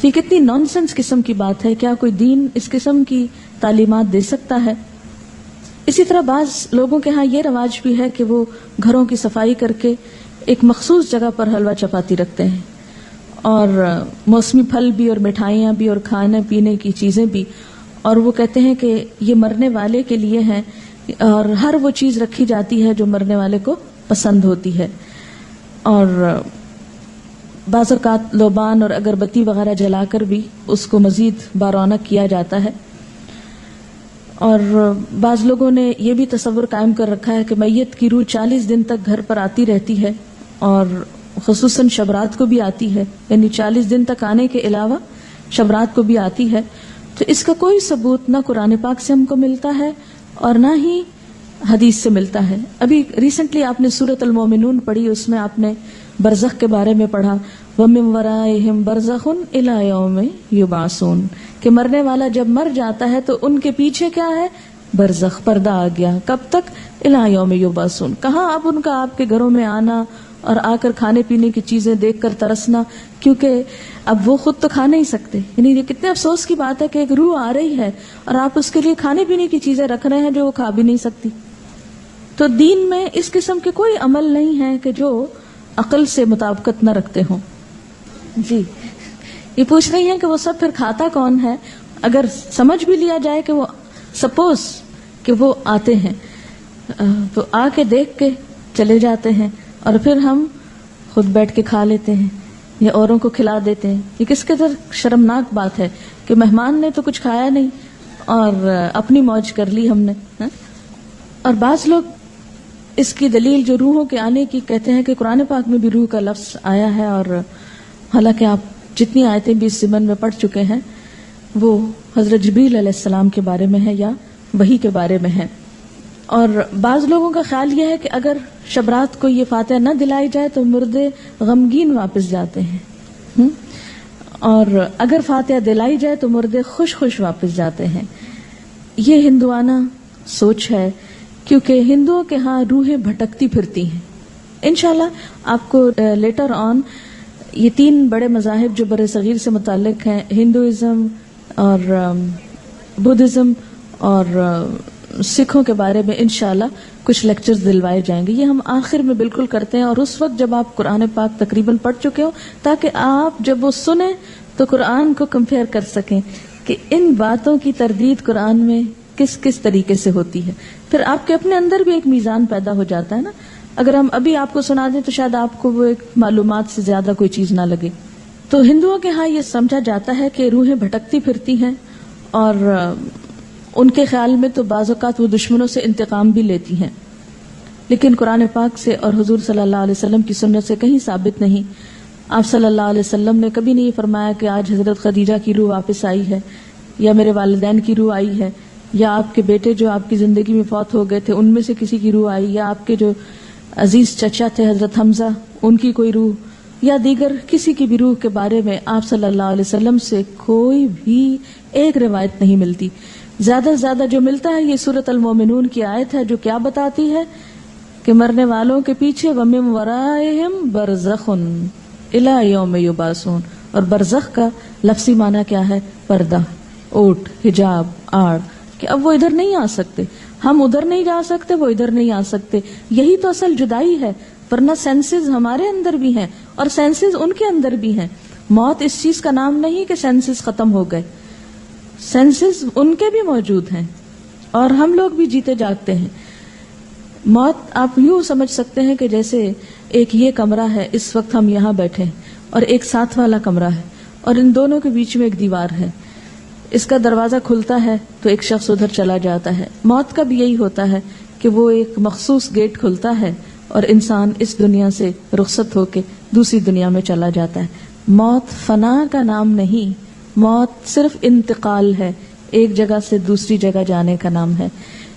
تو یہ کتنی نان سینس قسم کی بات ہے. کیا کوئی دین اس قسم کی تعلیمات دے سکتا ہے؟ اسی طرح بعض لوگوں کے ہاں یہ رواج بھی ہے کہ وہ گھروں کی صفائی کر کے ایک مخصوص جگہ پر حلوہ چپاتی رکھتے ہیں، اور موسمی پھل بھی اور مٹھائیاں بھی اور کھانے پینے کی چیزیں بھی، اور وہ کہتے ہیں کہ یہ مرنے والے کے لیے ہیں اور ہر وہ چیز رکھی جاتی ہے جو مرنے والے کو پسند ہوتی ہے. اور بعض اوقات لوبان اور اگربتی وغیرہ جلا کر بھی اس کو مزید بارونق کیا جاتا ہے. اور بعض لوگوں نے یہ بھی تصور قائم کر رکھا ہے کہ میت کی روح 40 دن تک گھر پر آتی رہتی ہے اور خصوصاً شب رات کو بھی آتی ہے، یعنی 40 دن تک آنے کے علاوہ شب رات کو بھی آتی ہے. تو اس کا کوئی ثبوت نہ قرآن پاک سے ہم کو ملتا ہے اور نہ ہی حدیث سے ملتا ہے. ابھی ریسنٹلی آپ نے سورۃ المومنون پڑھی، اس میں آپ نے برزخ کے بارے میں پڑھا، وَمِن وَرَائِهِمْ بَرْزَخٌ إِلَىٰ يَوْمِ يُبْعَثُونَ، کہ مرنے والا جب مر جاتا ہے تو ان کے پیچھے کیا ہے؟ برزخ، پردہ آ گیا. کب تک؟ إِلَىٰ يَوْمِ يُبْعَثُونَ. کہاں اب ان کا آپ کے گھروں میں آنا اور آ کر کھانے پینے کی چیزیں دیکھ کر ترسنا، کیونکہ اب وہ خود تو کھا نہیں سکتے. یعنی یہ کتنے افسوس کی بات ہے کہ ایک روح آ رہی ہے اور آپ اس کے لیے کھانے پینے کی چیزیں رکھ رہے ہیں جو وہ کھا بھی نہیں سکتی. تو دین میں اس قسم کے کوئی عمل نہیں ہے کہ جو عقل سے مطابقت نہ رکھتے ہوں. جی یہ پوچھ رہی ہیں کہ وہ سب پھر کھاتا کون ہے؟ اگر سمجھ بھی لیا جائے کہ وہ سپوز کہ وہ آتے ہیں تو آ کے دیکھ کے چلے جاتے ہیں اور پھر ہم خود بیٹھ کے کھا لیتے ہیں یا اوروں کو کھلا دیتے ہیں. یہ کس قدر شرمناک بات ہے کہ مہمان نے تو کچھ کھایا نہیں اور اپنی موج کر لی ہم نے. اور بعض لوگ اس کی دلیل جو روحوں کے آنے کی کہتے ہیں کہ قرآن پاک میں بھی روح کا لفظ آیا ہے، اور حالانکہ آپ جتنی آیتیں بھی اس ضمن میں پڑھ چکے ہیں وہ حضرت جبریل علیہ السلام کے بارے میں ہے یا وحی کے بارے میں ہے. اور بعض لوگوں کا خیال یہ ہے کہ اگر شب رات کو یہ فاتحہ نہ دلائی جائے تو مردے غمگین واپس جاتے ہیں، اور اگر فاتحہ دلائی جائے تو مردے خوش خوش واپس جاتے ہیں. یہ ہندوانہ سوچ ہے، کیونکہ ہندوؤں کے ہاں روحیں بھٹکتی پھرتی ہیں. انشاءاللہ آپ کو لیٹر آن یہ 3 بڑے مذاہب جو بر صغیر سے متعلق ہیں، ہندوازم اور بدھزم اور سکھوں کے بارے میں انشاءاللہ کچھ لیکچرز دلوائے جائیں گے. یہ ہم آخر میں بالکل کرتے ہیں، اور اس وقت جب آپ قرآن پاک تقریباً پڑھ چکے ہو، تاکہ آپ جب وہ سنیں تو قرآن کو کمپیئر کر سکیں کہ ان باتوں کی تردید قرآن میں کس کس طریقے سے ہوتی ہے. پھر آپ کے اپنے اندر بھی ایک میزان پیدا ہو جاتا ہے نا. اگر ہم ابھی آپ کو سنا دیں تو شاید آپ کو وہ ایک معلومات سے زیادہ کوئی چیز نہ لگے. تو ہندوؤں کے ہاں یہ سمجھا جاتا ہے کہ روحیں بھٹکتی پھرتی ہیں، اور ان کے خیال میں تو بعض اوقات وہ دشمنوں سے انتقام بھی لیتی ہیں، لیکن قرآن پاک سے اور حضور صلی اللہ علیہ وسلم کی سنت سے کہیں ثابت نہیں. آپ صلی اللہ علیہ وسلم نے کبھی نہیں فرمایا کہ آج حضرت خدیجہ کی روح واپس آئی ہے، یا میرے والدین کی روح آئی ہے، یا آپ کے بیٹے جو آپ کی زندگی میں فوت ہو گئے تھے ان میں سے کسی کی روح آئی، یا آپ کے جو عزیز چچا تھے حضرت حمزہ ان کی کوئی روح، یا دیگر کسی کی بھی روح کے بارے میں آپ صلی اللہ علیہ وسلم سے کوئی بھی ایک روایت نہیں ملتی. زیادہ سے زیادہ جو ملتا ہے یہ سورۃ المومنون کی آیت ہے جو کیا بتاتی ہے کہ مرنے والوں کے پیچھے وَمِن وَرَائِهِمْ بَرْزَخٌ إِلَى يَوْمِ يُبْعَثُونَ. اور برزخ کا لفظی معنی کیا ہے؟ پردہ، اوٹ، حجاب، آڑ، کہ اب وہ ادھر نہیں آ سکتے، ہم ادھر نہیں جا سکتے، وہ ادھر نہیں آ سکتے. یہی تو اصل جدائی ہے، ورنہ سینسز ہمارے اندر بھی ہیں اور سینسز ان کے اندر بھی ہیں. موت اس چیز کا نام نہیں کہ سینسز ختم ہو گئے، سینسز ان کے بھی موجود ہیں اور ہم لوگ بھی جیتے جاگتے ہیں. موت آپ یوں سمجھ سکتے ہیں کہ جیسے ایک یہ کمرہ ہے، اس وقت ہم یہاں بیٹھے ہیں، اور ایک ساتھ والا کمرہ ہے، اور ان دونوں کے بیچ میں ایک دیوار ہے. اس کا دروازہ کھلتا ہے تو ایک شخص ادھر چلا جاتا ہے. موت کا بھی یہی ہوتا ہے کہ وہ ایک مخصوص گیٹ کھلتا ہے اور انسان اس دنیا سے رخصت ہو کے دوسری دنیا میں چلا جاتا ہے. موت فنا کا نام نہیں، موت صرف انتقال ہے، ایک جگہ سے دوسری جگہ جانے کا نام ہے.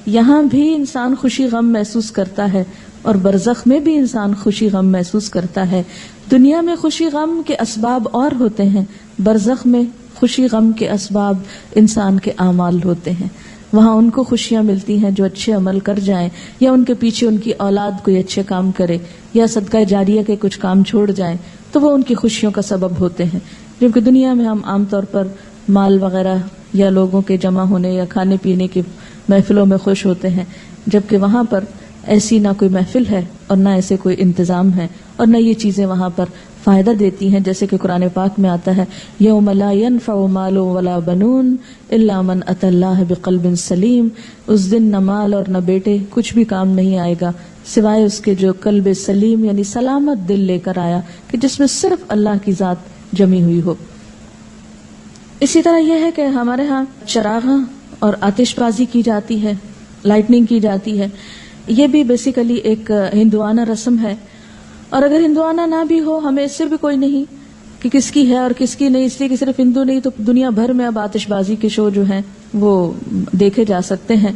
یہاں بھی انسان خوشی غم محسوس کرتا ہے اور برزخ میں بھی انسان خوشی غم محسوس کرتا ہے. دنیا میں خوشی غم کے اسباب اور ہوتے ہیں، برزخ میں خوشی غم کے اسباب انسان کے اعمال ہوتے ہیں. وہاں ان کو خوشیاں ملتی ہیں جو اچھے عمل کر جائیں، یا ان کے پیچھے ان کی اولاد کوئی اچھے کام کرے، یا صدقہ جاریہ کے کچھ کام چھوڑ جائیں تو وہ ان کی خوشیوں کا سبب ہوتے ہیں. جبکہ دنیا میں ہم عام طور پر مال وغیرہ یا لوگوں کے جمع ہونے یا کھانے پینے کی محفلوں میں خوش ہوتے ہیں، جبکہ وہاں پر ایسی نہ کوئی محفل ہے اور نہ ایسے کوئی انتظام ہے اور نہ یہ چیزیں وہاں پر فائدہ دیتی ہیں. جیسے کہ قرآن پاک میں آتا ہے یوم لا ينفع مال ولا بنون الا من اتى الله بقلب سلیم. اس دن نہ مال اور نہ بیٹے کچھ بھی کام نہیں آئے گا سوائے اس کے جو قلب سلیم یعنی سلامت دل لے کر آیا، کہ جس میں صرف اللہ کی ذات جمی ہوئی ہو. اسی طرح یہ ہے کہ ہمارے ہاں چراغاں اور آتش بازی کی جاتی ہے، لائٹننگ کی جاتی ہے. یہ بھی بیسیکلی ایک ہندوانہ رسم ہے، اور اگر ہندوانہ نہ بھی ہو ہمیں اس سے بھی کوئی نہیں کہ کس کی ہے اور کس کی نہیں، اس لیے کہ صرف ہندو نہیں تو دنیا بھر میں اب آتش بازی کے شو جو ہیں وہ دیکھے جا سکتے ہیں.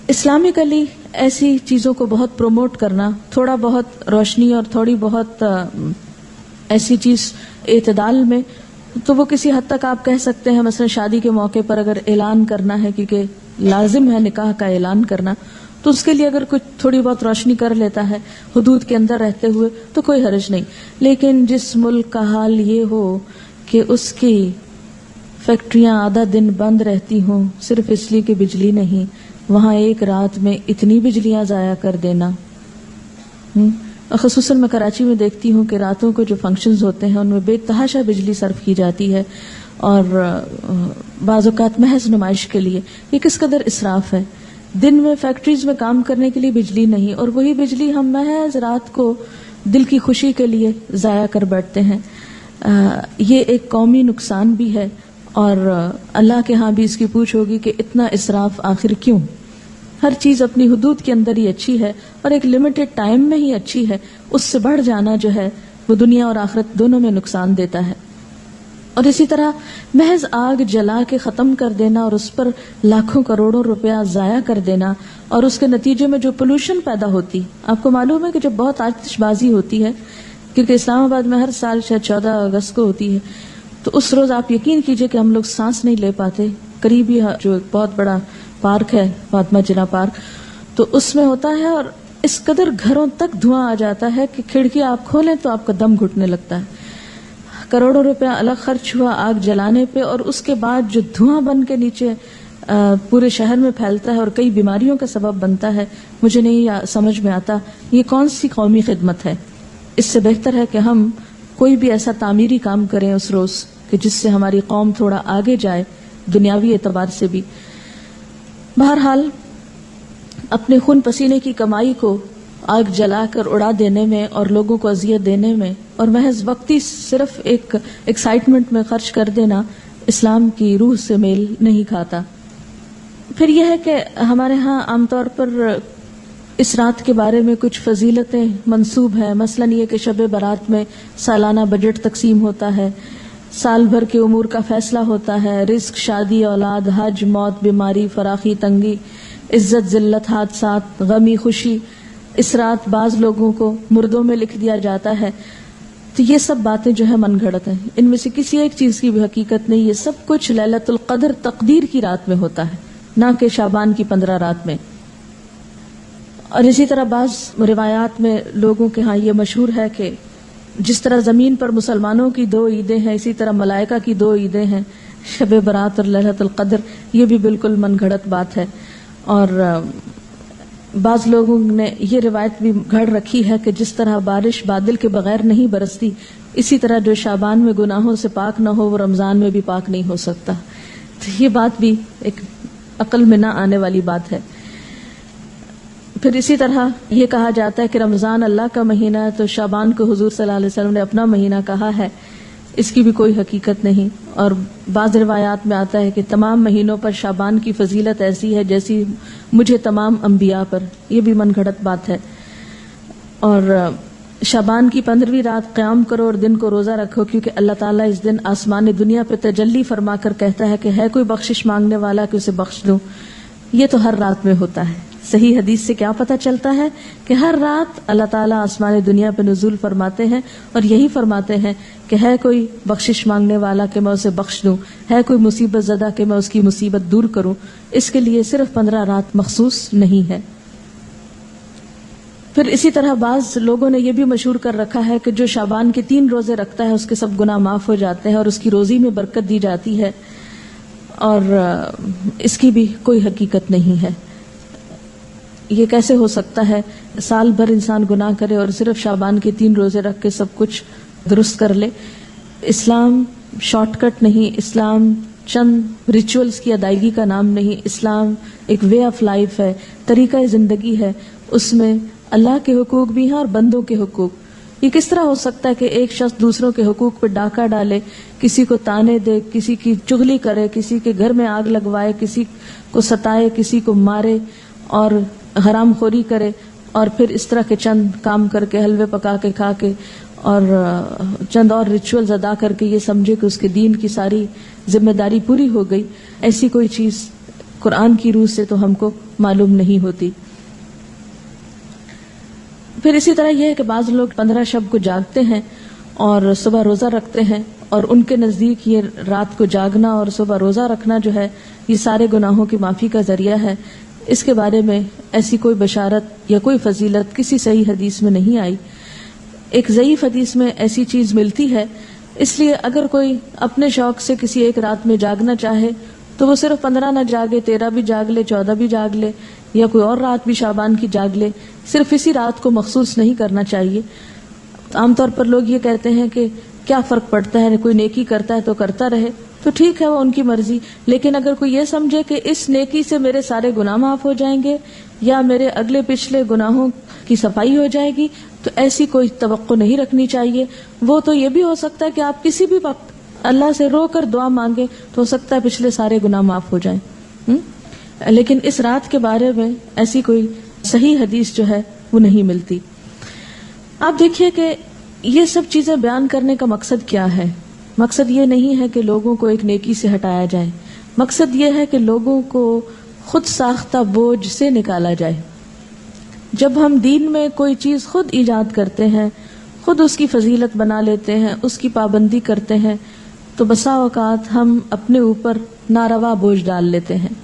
اسلامکلی ایسی چیزوں کو بہت پروموٹ کرنا، تھوڑا بہت روشنی اور تھوڑی بہت ایسی چیز اعتدال میں، تو وہ کسی حد تک آپ کہہ سکتے ہیں مثلا شادی کے موقع پر اگر اعلان کرنا ہے، کیونکہ لازم ہے نکاح کا اعلان کرنا، تو اس کے لیے اگر کچھ تھوڑی بہت روشنی کر لیتا ہے حدود کے اندر رہتے ہوئے تو کوئی حرج نہیں. لیکن جس ملک کا حال یہ ہو کہ اس کی فیکٹریاں آدھا دن بند رہتی ہوں صرف اس لیے کہ بجلی نہیں، وہاں ایک رات میں اتنی بجلیاں ضائع کر دینا. خصوصاً میں کراچی میں دیکھتی ہوں کہ راتوں کو جو فنکشنز ہوتے ہیں ان میں بے تحاشا بجلی صرف کی جاتی ہے، اور بعض اوقات محض نمائش کے لیے. یہ کس قدر اسراف ہے. دن میں فیکٹریز میں کام کرنے کے لیے بجلی نہیں، اور وہی بجلی ہم محض رات کو دل کی خوشی کے لیے ضائع کر بیٹھتے ہیں. یہ ایک قومی نقصان بھی ہے، اور اللہ کے ہاں بھی اس کی پوچھ ہوگی کہ اتنا اسراف آخر کیوں. ہر چیز اپنی حدود کے اندر ہی اچھی ہے اور ایک لمیٹڈ ٹائم میں ہی اچھی ہے. اس سے بڑھ جانا جو ہے وہ دنیا اور آخرت دونوں میں نقصان دیتا ہے. اور اسی طرح محض آگ جلا کے ختم کر دینا اور اس پر لاکھوں کروڑوں روپیہ ضائع کر دینا اور اس کے نتیجے میں جو پولوشن پیدا ہوتی. آپ کو معلوم ہے کہ جب بہت آتش بازی ہوتی ہے، کیونکہ اسلام آباد میں ہر سال شاید 14 اگست کو ہوتی ہے، تو اس روز آپ یقین کیجئے کہ ہم لوگ سانس نہیں لے پاتے. قریبی جو ایک بہت بڑا پارک ہے فاطمہ جناح پارک، تو اس میں ہوتا ہے اور اس قدر گھروں تک دھواں آ جاتا ہے کہ کھڑکی آپ کھولیں تو آپ کا دم گھٹنے لگتا ہے. کروڑوں روپیہ الگ خرچ ہوا آگ جلانے پہ، اور اس کے بعد جو دھواں بن کے نیچے پورے شہر میں پھیلتا ہے اور کئی بیماریوں کا سبب بنتا ہے. مجھے نہیں سمجھ میں آتا یہ کون سی قومی خدمت ہے. اس سے بہتر ہے کہ ہم کوئی بھی ایسا تعمیری کام کریں اس روز کہ جس سے ہماری قوم تھوڑا آگے جائے دنیاوی اعتبار سے بھی. بہرحال اپنے خون پسینے کی کمائی کو آگ جلا کر اڑا دینے میں اور لوگوں کو اذیت دینے میں اور محض وقتی صرف ایک ایکسائٹمنٹ میں خرچ کر دینا اسلام کی روح سے میل نہیں کھاتا. پھر یہ ہے کہ ہمارے ہاں عام طور پر اس رات کے بارے میں کچھ فضیلتیں منسوب ہیں. مثلا یہ کہ شب برات میں سالانہ بجٹ تقسیم ہوتا ہے، سال بھر کے امور کا فیصلہ ہوتا ہے، رزق، شادی، اولاد، حج، موت، بیماری، فراخی، تنگی، عزت، ذلت، حادثات، غمی، خوشی. اس رات بعض لوگوں کو مردوں میں لکھ دیا جاتا ہے. تو یہ سب باتیں جو ہے من گھڑت ہیں، ان میں سے کسی ایک چیز کی بھی حقیقت نہیں. یہ سب کچھ لیلۃ القدر تقدیر کی رات میں ہوتا ہے، نہ کہ شعبان کی 15 رات میں. اور اسی طرح بعض روایات میں لوگوں کے ہاں یہ مشہور ہے کہ جس طرح زمین پر مسلمانوں کی 2 عیدیں ہیں، اسی طرح ملائکہ کی 2 عیدیں ہیں، شب برات اور لیلۃ القدر. یہ بھی بالکل من گھڑت بات ہے. اور بعض لوگوں نے یہ روایت بھی گھڑ رکھی ہے کہ جس طرح بارش بادل کے بغیر نہیں برستی، اسی طرح جو شعبان میں گناہوں سے پاک نہ ہو وہ رمضان میں بھی پاک نہیں ہو سکتا. تو یہ بات بھی ایک عقل میں نہ آنے والی بات ہے. پھر اسی طرح یہ کہا جاتا ہے کہ رمضان اللہ کا مہینہ ہے، تو شعبان کو حضور صلی اللہ علیہ وسلم نے اپنا مہینہ کہا ہے. اس کی بھی کوئی حقیقت نہیں. اور بعض روایات میں آتا ہے کہ تمام مہینوں پر شعبان کی فضیلت ایسی ہے جیسی مجھے تمام انبیاء پر. یہ بھی من گھڑت بات ہے. اور شعبان کی 15ویں رات قیام کرو اور دن کو روزہ رکھو، کیونکہ اللہ تعالیٰ اس دن آسمان دنیا پہ تجلی فرما کر کہتا ہے کہ ہے کوئی بخشش مانگنے والا کہ اسے بخش دوں. یہ تو ہر رات میں ہوتا ہے. صحیح حدیث سے کیا پتہ چلتا ہے کہ ہر رات اللہ تعالیٰ آسمان دنیا پہ نزول فرماتے ہیں اور یہی فرماتے ہیں کہ ہے کوئی بخشش مانگنے والا کہ میں اسے بخش دوں، ہے کوئی مصیبت زدہ کہ میں اس کی مصیبت دور کروں. اس کے لیے صرف 15 رات مخصوص نہیں ہے. پھر اسی طرح بعض لوگوں نے یہ بھی مشہور کر رکھا ہے کہ جو شعبان کے 3 روزے رکھتا ہے اس کے سب گناہ معاف ہو جاتے ہیں اور اس کی روزی میں برکت دی جاتی ہے. اور اس کی بھی کوئی حقیقت نہیں ہے. یہ کیسے ہو سکتا ہے سال بھر انسان گناہ کرے اور صرف شعبان کے 3 روزے رکھ کے سب کچھ درست کر لے. اسلام شارٹ کٹ نہیں، اسلام چند ریچولز کی ادائیگی کا نام نہیں. اسلام ایک وے آف لائف ہے، طریقہ زندگی ہے. اس میں اللہ کے حقوق بھی ہیں اور بندوں کے حقوق. یہ کس طرح ہو سکتا ہے کہ ایک شخص دوسروں کے حقوق پہ ڈاکہ ڈالے، کسی کو تانے دے، کسی کی چغلی کرے، کسی کے گھر میں آگ لگوائے، کسی کو ستائے، کسی کو مارے اور حرام خوری کرے، اور پھر اس طرح کے چند کام کر کے حلوے پکا کے کھا کے اور چند اور ریچولز ادا کر کے یہ سمجھے کہ اس کے دین کی ساری ذمہ داری پوری ہو گئی؟ ایسی کوئی چیز قرآن کی روح سے تو ہم کو معلوم نہیں ہوتی. پھر اسی طرح یہ ہے کہ بعض لوگ 15 شب کو جاگتے ہیں اور صبح روزہ رکھتے ہیں، اور ان کے نزدیک یہ رات کو جاگنا اور صبح روزہ رکھنا جو ہے یہ سارے گناہوں کی معافی کا ذریعہ ہے. اس کے بارے میں ایسی کوئی بشارت یا کوئی فضیلت کسی صحیح حدیث میں نہیں آئی. ایک ضعیف حدیث میں ایسی چیز ملتی ہے. اس لیے اگر کوئی اپنے شوق سے کسی ایک رات میں جاگنا چاہے تو وہ صرف 15 نہ جاگے، 13 بھی جاگ لے، 14 بھی جاگ لے، یا کوئی اور رات بھی شعبان کی جاگ لے. صرف اسی رات کو مخصوص نہیں کرنا چاہیے. عام طور پر لوگ یہ کہتے ہیں کہ کیا فرق پڑتا ہے، کوئی نیکی کرتا ہے تو کرتا رہے، تو ٹھیک ہے وہ ان کی مرضی. لیکن اگر کوئی یہ سمجھے کہ اس نیکی سے میرے سارے گناہ معاف ہو جائیں گے یا میرے اگلے پچھلے گناہوں کی صفائی ہو جائے گی، تو ایسی کوئی توقع نہیں رکھنی چاہیے. وہ تو یہ بھی ہو سکتا ہے کہ آپ کسی بھی وقت اللہ سے رو کر دعا مانگے تو ہو سکتا ہے پچھلے سارے گناہ معاف ہو جائیں. لیکن اس رات کے بارے میں ایسی کوئی صحیح حدیث جو ہے وہ نہیں ملتی. آپ دیکھیے کہ یہ سب چیزیں بیان کرنے کا مقصد کیا ہے. مقصد یہ نہیں ہے کہ لوگوں کو ایک نیکی سے ہٹایا جائے، مقصد یہ ہے کہ لوگوں کو خود ساختہ بوجھ سے نکالا جائے. جب ہم دین میں کوئی چیز خود ایجاد کرتے ہیں، خود اس کی فضیلت بنا لیتے ہیں، اس کی پابندی کرتے ہیں، تو بسا اوقات ہم اپنے اوپر ناروا بوجھ ڈال لیتے ہیں.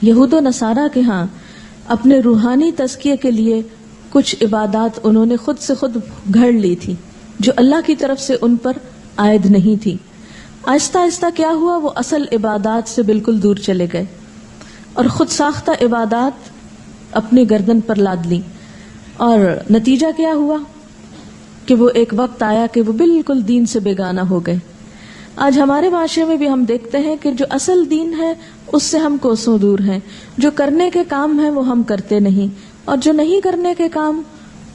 یہود و نصارہ کے ہاں اپنے روحانی تزکیے کے لیے کچھ عبادات انہوں نے خود سے خود گھڑ لی تھی جو اللہ کی طرف سے ان پر عائد نہیں تھی. آہستہ آہستہ کیا ہوا، وہ اصل عبادات سے بالکل دور چلے گئے اور خود ساختہ عبادات اپنے گردن پر لاد لی. اور نتیجہ کیا ہوا کہ وہ ایک وقت آیا کہ وہ بالکل دین سے بیگانہ ہو گئے. آج ہمارے معاشرے میں بھی ہم دیکھتے ہیں کہ جو اصل دین ہے اس سے ہم کوسوں دور ہیں. جو کرنے کے کام ہیں وہ ہم کرتے نہیں، اور جو نہیں کرنے کے کام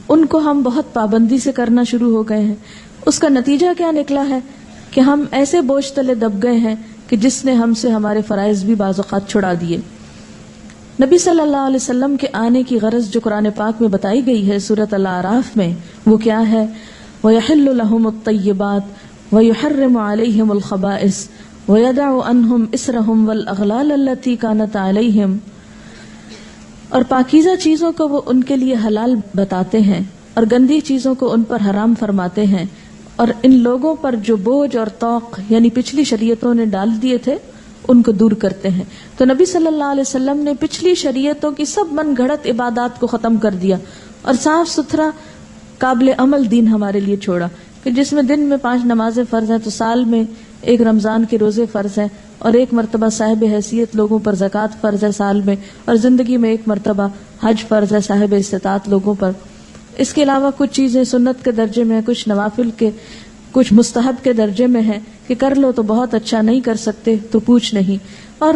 ان کو ہم بہت پابندی سے کرنا شروع ہو گئے ہیں. اس کا نتیجہ کیا نکلا ہے کہ ہم ایسے بوجھ تلے دب گئے ہیں کہ جس نے ہم سے ہمارے فرائض بھی بعض اوقات چھڑا دیے. نبی صلی اللہ علیہ وسلم کے آنے کی غرض جو قرآن پاک میں بتائی گئی ہے سورۃ الاعراف میں، وہ کیا ہے؟ وَيَحِلُّ لَهُمُ الطَّيِّبَاتُ وَيُحَرِّمُ عَلَيْهِمُ الْخَبَائِثَ وَيَدَعُ عَنْهُمْ إِصْرَهُمْ وَالْأَغْلَالَ الَّتِي كَانَتْ عَلَيْهِمْ. اور پاکیزہ چیزوں کو وہ ان کے لیے حلال بتاتے ہیں اور گندی چیزوں کو ان پر حرام فرماتے ہیں، اور ان لوگوں پر جو بوجھ اور طوق یعنی پچھلی شریعتوں نے ڈال دیے تھے ان کو دور کرتے ہیں. تو نبی صلی اللہ علیہ وسلم نے پچھلی شریعتوں کی سب من گھڑت عبادات کو ختم کر دیا اور صاف ستھرا قابل عمل دین ہمارے لیے چھوڑا کہ جس میں دن میں 5 نمازیں فرض ہیں، تو سال میں ایک رمضان کے روزے فرض ہیں، اور ایک مرتبہ صاحب حیثیت لوگوں پر زکوٰۃ فرض ہے سال میں، اور زندگی میں ایک مرتبہ حج فرض ہے صاحب استطاعت لوگوں پر. اس کے علاوہ کچھ چیزیں سنت کے درجے میں، کچھ نوافل کے، کچھ مستحب کے درجے میں ہیں کہ کر لو تو بہت اچھا، نہیں کر سکتے تو پوچھ نہیں. اور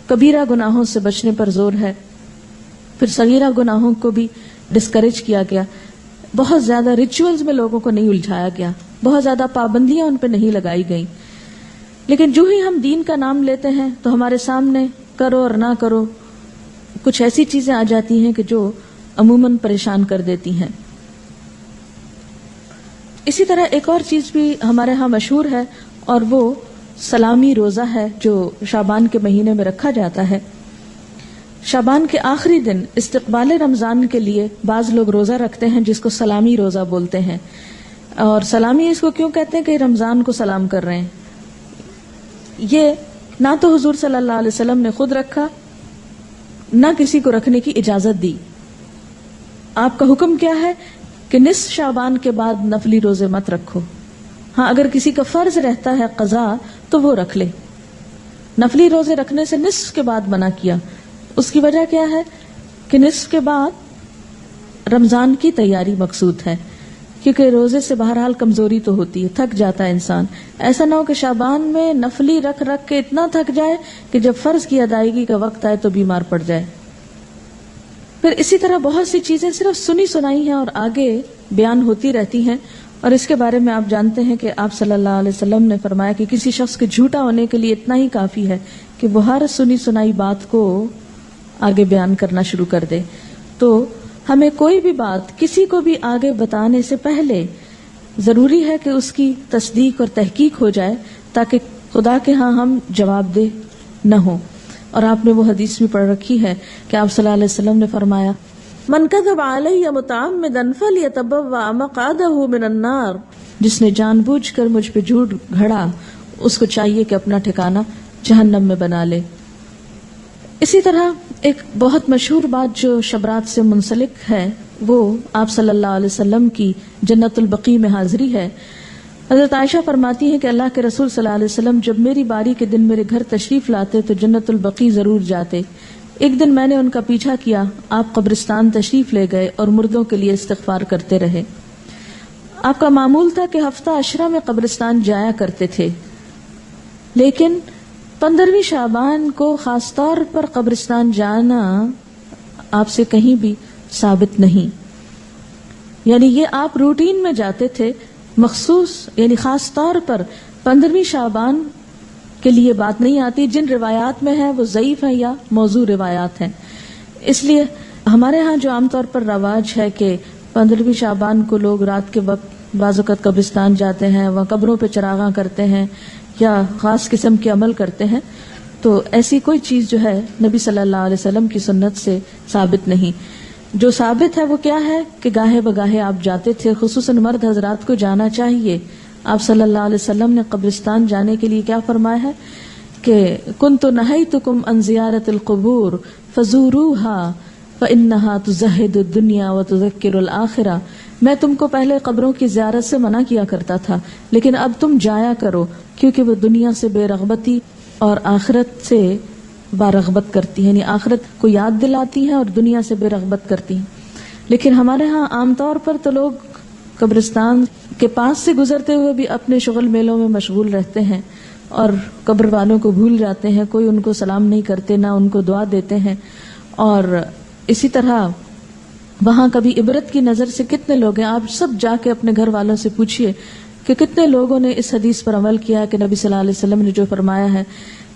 کبیرہ گناہوں سے بچنے پر زور ہے. پھر صغیرہ گناہوں کو بھی ڈسکریج کیا گیا. بہت زیادہ ریچولز میں لوگوں کو نہیں الجھایا گیا، بہت زیادہ پابندیاں ان پہ نہیں لگائی گئیں. لیکن جو ہی ہم دین کا نام لیتے ہیں تو ہمارے سامنے کرو اور نہ کرو کچھ ایسی چیزیں آ جاتی ہیں کہ جو عموماً پریشان کر دیتی ہیں. اسی طرح ایک اور چیز بھی ہمارے ہاں مشہور ہے، اور وہ سلامی روزہ ہے جو شعبان کے مہینے میں رکھا جاتا ہے. شعبان کے آخری دن استقبال رمضان کے لیے بعض لوگ روزہ رکھتے ہیں جس کو سلامی روزہ بولتے ہیں. اور سلامی اس کو کیوں کہتے ہیں کہ رمضان کو سلام کر رہے ہیں. یہ نہ تو حضور صلی اللہ علیہ وسلم نے خود رکھا، نہ کسی کو رکھنے کی اجازت دی. آپ کا حکم کیا ہے کہ نصف شعبان کے بعد نفلی روزے مت رکھو. ہاں اگر کسی کا فرض رہتا ہے قضا تو وہ رکھ لے. نفلی روزے رکھنے سے نصف کے بعد منع کیا. اس کی وجہ کیا ہے کہ نصف کے بعد رمضان کی تیاری مقصود ہے، کیونکہ روزے سے بہرحال کمزوری تو ہوتی ہے، تھک جاتا ہے انسان. ایسا نہ ہو کہ شعبان میں نفلی رکھ کے اتنا تھک جائے کہ جب فرض کی ادائیگی کا وقت آئے تو بیمار پڑ جائے. پھر اسی طرح بہت سی چیزیں صرف سنی سنائی ہیں اور آگے بیان ہوتی رہتی ہیں. اور اس کے بارے میں آپ جانتے ہیں کہ آپ صلی اللہ علیہ وسلم نے فرمایا کہ کسی شخص کے جھوٹا ہونے کے لیے اتنا ہی کافی ہے کہ وہ ہر سنی سنائی بات کو آگے بیان کرنا شروع کر دے. تو ہمیں کوئی بھی بات کسی کو بھی آگے بتانے سے پہلے ضروری ہے کہ اس کی تصدیق اور تحقیق ہو جائے تاکہ خدا کے ہاں ہم جواب دہ نہ ہوں. اور آپ نے وہ حدیث بھی پڑھ رکھی ہے کہ آپ صلی اللہ علیہ وسلم نے فرمایا من کذب علی متعمدا فلیتبوأ مقعدہ من النار. جس نے جان بوجھ کر مجھ پہ جھوٹ گھڑا اس کو چاہیے کہ اپنا ٹھکانہ جہنم میں بنا لے. اسی طرح ایک بہت مشہور بات جو شبرات سے منسلک ہے وہ آپ صلی اللہ علیہ وسلم کی جنت البقیع میں حاضری ہے. حضرت عائشہ فرماتی ہیں کہ اللہ کے رسول صلی اللہ علیہ وسلم جب میری باری کے دن میرے گھر تشریف لاتے تو جنت البقیع ضرور جاتے. ایک دن میں نے ان کا پیچھا کیا، آپ قبرستان تشریف لے گئے اور مردوں کے لیے استغفار کرتے رہے. آپ کا معمول تھا کہ ہفتہ عشرہ میں قبرستان جایا کرتے تھے، لیکن 15ویں شعبان کو خاص طور پر قبرستان جانا آپ سے کہیں بھی ثابت نہیں. یعنی یہ آپ روٹین میں جاتے تھے، مخصوص یعنی خاص طور پر 15ویں شعبان کے لیے بات نہیں آتی. جن روایات میں ہے وہ ضعیف ہیں یا موضوع روایات ہیں. اس لیے ہمارے ہاں جو عام طور پر رواج ہے کہ 15 شعبان کو لوگ رات کے وقت بعض اوقات قبرستان جاتے ہیں, وہاں قبروں پہ چراغاں کرتے ہیں یا خاص قسم کے عمل کرتے ہیں, تو ایسی کوئی چیز جو ہے نبی صلی اللہ علیہ وسلم کی سنت سے ثابت نہیں. جو ثابت ہے وہ کیا ہے کہ گاہے بگاہے آپ جاتے تھے, خصوصاً مرد حضرات کو جانا چاہیے. آپ صلی اللہ علیہ وسلم نے قبرستان جانے کے لیے کیا فرمایا ہے کہ کنت نہیتکم عن زیارت القبور فزوروها فإنها تزہد الدنیا وتذکر الآخرہ. میں تم کو پہلے قبروں کی زیارت سے منع کیا کرتا تھا, لیکن اب تم جایا کرو کیونکہ وہ دنیا سے بے رغبتی اور آخرت سے بارغبت کرتی ہیں, یعنی آخرت کو یاد دلاتی ہیں اور دنیا سے بے رغبت کرتی ہیں. لیکن ہمارے ہاں عام طور پر تو لوگ قبرستان کے پاس سے گزرتے ہوئے بھی اپنے شغل میلوں میں مشغول رہتے ہیں اور قبر والوں کو بھول جاتے ہیں, کوئی ان کو سلام نہیں کرتے, نہ ان کو دعا دیتے ہیں. اور اسی طرح وہاں کبھی عبرت کی نظر سے کتنے لوگ ہیں, آپ سب جا کے اپنے گھر والوں سے پوچھئے کہ کتنے لوگوں نے اس حدیث پر عمل کیا کہ نبی صلی اللہ علیہ وسلم نے جو فرمایا ہے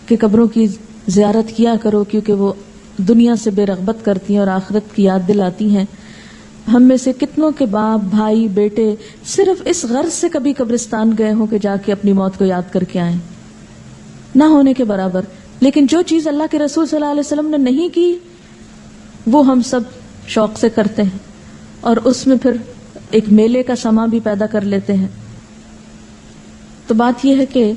کہ قبروں کی زیارت کیا کرو کیونکہ وہ دنیا سے بے رغبت کرتی ہیں اور آخرت کی یاد دلاتی ہیں. ہم میں سے کتنوں کے باپ, بھائی, بیٹے صرف اس غرض سے کبھی قبرستان گئے ہوں کہ جا کے اپنی موت کو یاد کر کے آئیں, نہ ہونے کے برابر. لیکن جو چیز اللہ کے رسول صلی اللہ علیہ وسلم نے نہیں کی وہ ہم سب شوق سے کرتے ہیں اور اس میں پھر ایک میلے کا سما بھی پیدا کر لیتے ہیں. تو بات یہ ہے کہ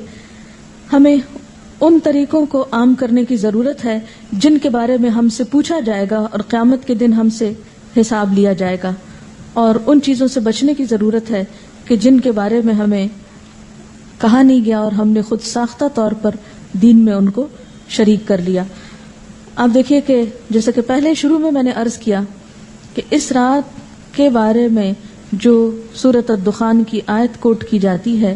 ہمیں ان طریقوں کو عام کرنے کی ضرورت ہے جن کے بارے میں ہم سے پوچھا جائے گا اور قیامت کے دن ہم سے حساب لیا جائے گا, اور ان چیزوں سے بچنے کی ضرورت ہے کہ جن کے بارے میں ہمیں کہا نہیں گیا اور ہم نے خود ساختہ طور پر دین میں ان کو شریک کر لیا. آپ دیکھیے کہ جیسے کہ پہلے شروع میں نے عرض کیا کہ اس رات کے بارے میں جو سورۃ الدخان کی آیت کوٹ کی جاتی ہے,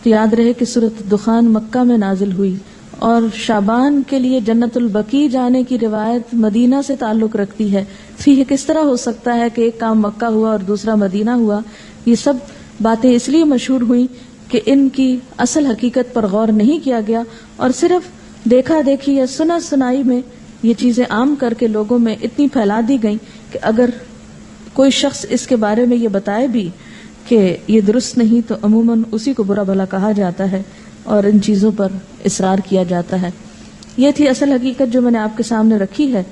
تو یاد رہے کہ سورۃ الدخان مکہ میں نازل ہوئی اور شعبان کے لیے جنت البقیع جانے کی روایت مدینہ سے تعلق رکھتی ہے. یہ کس طرح ہو سکتا ہے کہ ایک کام مکہ ہوا اور دوسرا مدینہ ہوا؟ یہ سب باتیں اس لیے مشہور ہوئیں کہ ان کی اصل حقیقت پر غور نہیں کیا گیا اور صرف دیکھا دیکھی یا سنا سنائی میں یہ چیزیں عام کر کے لوگوں میں اتنی پھیلا دی گئیں کہ اگر کوئی شخص اس کے بارے میں یہ بتائے بھی کہ یہ درست نہیں تو عموماً اسی کو برا بھلا کہا جاتا ہے اور ان چیزوں پر اصرار کیا جاتا ہے. یہ تھی اصل حقیقت جو میں نے آپ کے سامنے رکھی ہے.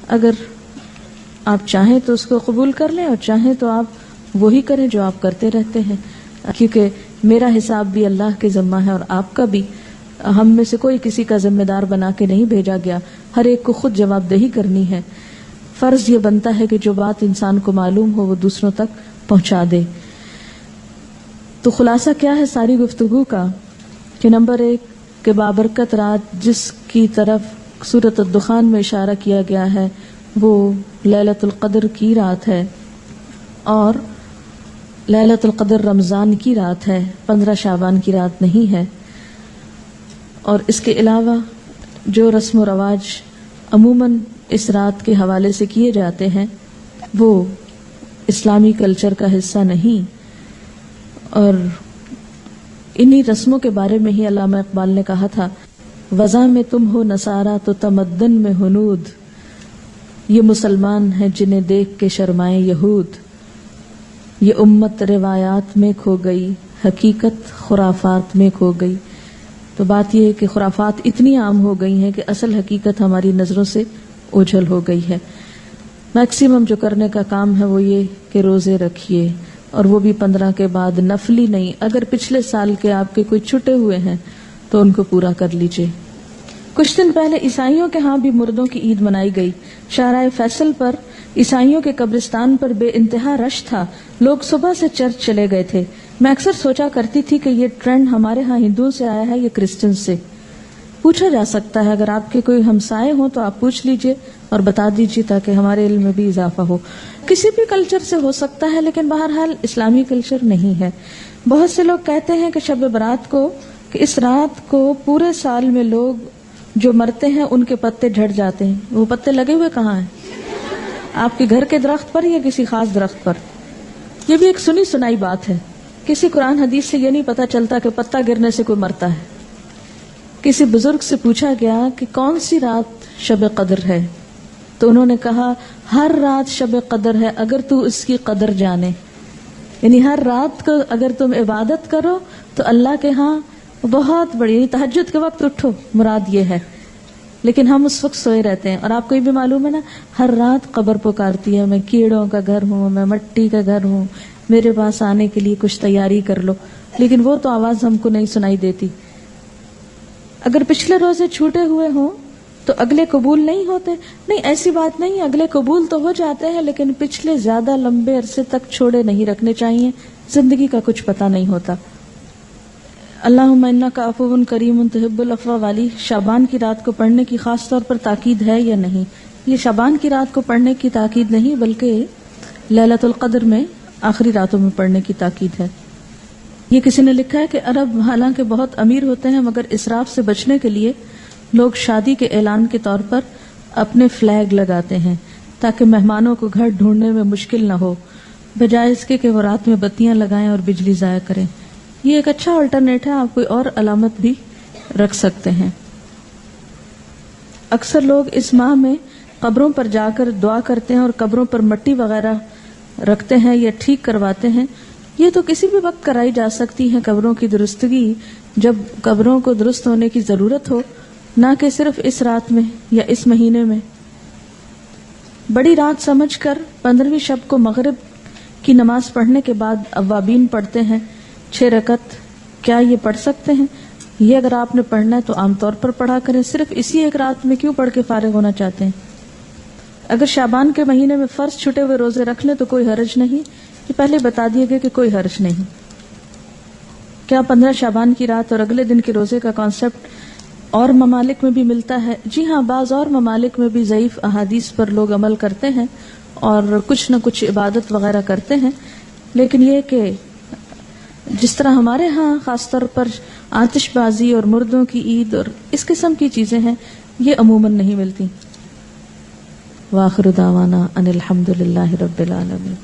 اگر آپ چاہیں تو اس کو قبول کر لیں اور چاہیں تو آپ وہی کریں جو آپ کرتے رہتے ہیں, کیونکہ میرا حساب بھی اللہ کے ذمہ ہے اور آپ کا بھی. ہم میں سے کوئی کسی کا ذمہ دار بنا کے نہیں بھیجا گیا, ہر ایک کو خود جواب دہی کرنی ہے. فرض یہ بنتا ہے کہ جو بات انسان کو معلوم ہو وہ دوسروں تک پہنچا دے. تو خلاصہ کیا ہے ساری گفتگو کا کہ نمبر 1 کہ بابرکت رات جس کی طرف سورۃ الدخان میں اشارہ کیا گیا ہے وہ لیلۃ القدر کی رات ہے, اور لیلۃ القدر رمضان کی رات ہے, 15 شعبان کی رات نہیں ہے. اور اس کے علاوہ جو رسم و رواج عموماً اس رات کے حوالے سے کیے جاتے ہیں وہ اسلامی کلچر کا حصہ نہیں, اور انہی رسموں کے بارے میں ہی علامہ اقبال نے کہا تھا وضع میں تم ہو نصارہ تو تمدن میں ہنود, یہ مسلمان ہیں جنہیں دیکھ کے شرمائے یہود, یہ امت روایات میں کھو گئی حقیقت خرافات میں کھو گئی. تو بات یہ ہے کہ خرافات اتنی عام ہو گئی ہیں کہ اصل حقیقت ہماری نظروں سے اوجھل ہو گئی ہے. میکسیمم جو کرنے کا کام ہے وہ یہ کہ روزے رکھیے, اور وہ بھی 15 کے بعد نفلی نہیں. اگر پچھلے سال کے آپ کے کوئی چھٹے ہوئے ہیں تو ان کو پورا کر لیجئے. کچھ دن پہلے عیسائیوں کے ہاں بھی مردوں کی عید منائی گئی. شاہراہ فیصل پر عیسائیوں کے قبرستان پر بے انتہا رش تھا. لوگ صبح سے چرچ چلے گئے تھے. میں اکثر سوچا کرتی تھی کہ یہ ٹرینڈ ہمارے ہاں ہندوؤں سے آیا ہے یا کرسچن سے. پوچھا جا سکتا ہے, اگر آپ کے کوئی ہمسائے ہوں تو آپ پوچھ لیجئے اور بتا دیجئے تاکہ ہمارے علم میں بھی اضافہ ہو. کسی بھی کلچر سے ہو سکتا ہے لیکن بہرحال اسلامی کلچر نہیں ہے. بہت سے لوگ کہتے ہیں کہ شب برات کو, کہ اس رات کو پورے سال میں لوگ جو مرتے ہیں ان کے پتے جھڑ جاتے ہیں. وہ پتے لگے ہوئے کہاں ہیں؟ آپ کے گھر کے درخت پر یا کسی خاص درخت پر؟ یہ بھی ایک سنی سنائی بات ہے. کسی قرآن حدیث سے یہ نہیں پتا چلتا کہ پتا گرنے سے کوئی مرتا ہے. کسی بزرگ سے پوچھا گیا کہ کون سی رات شب قدر ہے، تو انہوں نے کہا ہر رات شب قدر ہے اگر تو اس کی قدر جانے، یعنی ہر رات کو اگر تم عبادت کرو تو اللہ کے ہاں بہت بڑی، تہجد کے وقت اٹھو، مراد یہ ہے. لیکن ہم اس وقت سوئے رہتے ہیں، اور آپ کو یہ بھی معلوم ہے نا ہر رات قبر پکارتی ہے، میں کیڑوں کا گھر ہوں، میں مٹی کا گھر ہوں، میرے پاس آنے کے لیے کچھ تیاری کر لو، لیکن وہ تو آواز ہم کو نہیں سنائی دیتی. اگر پچھلے روزے چھوٹے ہوئے ہوں تو اگلے قبول نہیں ہوتے؟ نہیں، ایسی بات نہیں، اگلے قبول تو ہو جاتے ہیں، لیکن پچھلے زیادہ لمبے عرصے تک چھوڑے نہیں رکھنے چاہیے، زندگی کا کچھ پتہ نہیں ہوتا. اللہم انک عفو کریم تحب العفو والی شعبان کی رات کو پڑھنے کی خاص طور پر تاکید ہے یا نہیں؟ یہ شعبان کی رات کو پڑھنے کی تاکید نہیں، بلکہ لیلۃ القدر میں آخری راتوں میں پڑھنے کی تاکید ہے. یہ کسی نے لکھا ہے کہ عرب حالانکہ بہت امیر ہوتے ہیں مگر اسراف سے بچنے کے لیے لوگ شادی کے اعلان کے طور پر اپنے فلیگ لگاتے ہیں تاکہ مہمانوں کو گھر ڈھونڈنے میں مشکل نہ ہو، بجائے اس کے کہ وہ رات میں بتیاں لگائیں اور بجلی ضائع کریں. یہ ایک اچھا آلٹرنیٹ ہے، آپ کوئی اور علامت بھی رکھ سکتے ہیں. اکثر لوگ اس ماہ میں قبروں پر جا کر دعا کرتے ہیں اور قبروں پر مٹی وغیرہ رکھتے ہیں یا ٹھیک کرواتے ہیں. یہ تو کسی بھی وقت کرائی جا سکتی ہے قبروں کی درستگی، جب قبروں کو درست ہونے کی ضرورت ہو، نہ کہ صرف اس رات میں یا اس مہینے میں. بڑی رات سمجھ کر 15ویں شب کو مغرب کی نماز پڑھنے کے بعد اوابین پڑھتے ہیں 6 رکعت. کیا یہ پڑھ سکتے ہیں؟ یہ اگر آپ نے پڑھنا ہے تو عام طور پر پڑھا کریں، صرف اسی ایک رات میں کیوں پڑھ کے فارغ ہونا چاہتے ہیں؟ اگر شعبان کے مہینے میں فرض چھٹے ہوئے روزے رکھ لیں تو کوئی حرج نہیں. یہ پہلے بتا دیے گئے کہ کوئی حرج نہیں. کیا 15 شعبان کی رات اور اگلے دن کے روزے کا کانسیپٹ اور ممالک میں بھی ملتا ہے؟ جی ہاں، بعض اور ممالک میں بھی ضعیف احادیث پر لوگ عمل کرتے ہیں اور کچھ نہ کچھ عبادت وغیرہ کرتے ہیں، لیکن یہ کہ جس طرح ہمارے ہاں خاص طور پر آتش بازی اور مردوں کی عید اور اس قسم کی چیزیں ہیں، یہ عموماً نہیں ملتی. وآخر دعوانا ان الحمد للہ رب العالمین.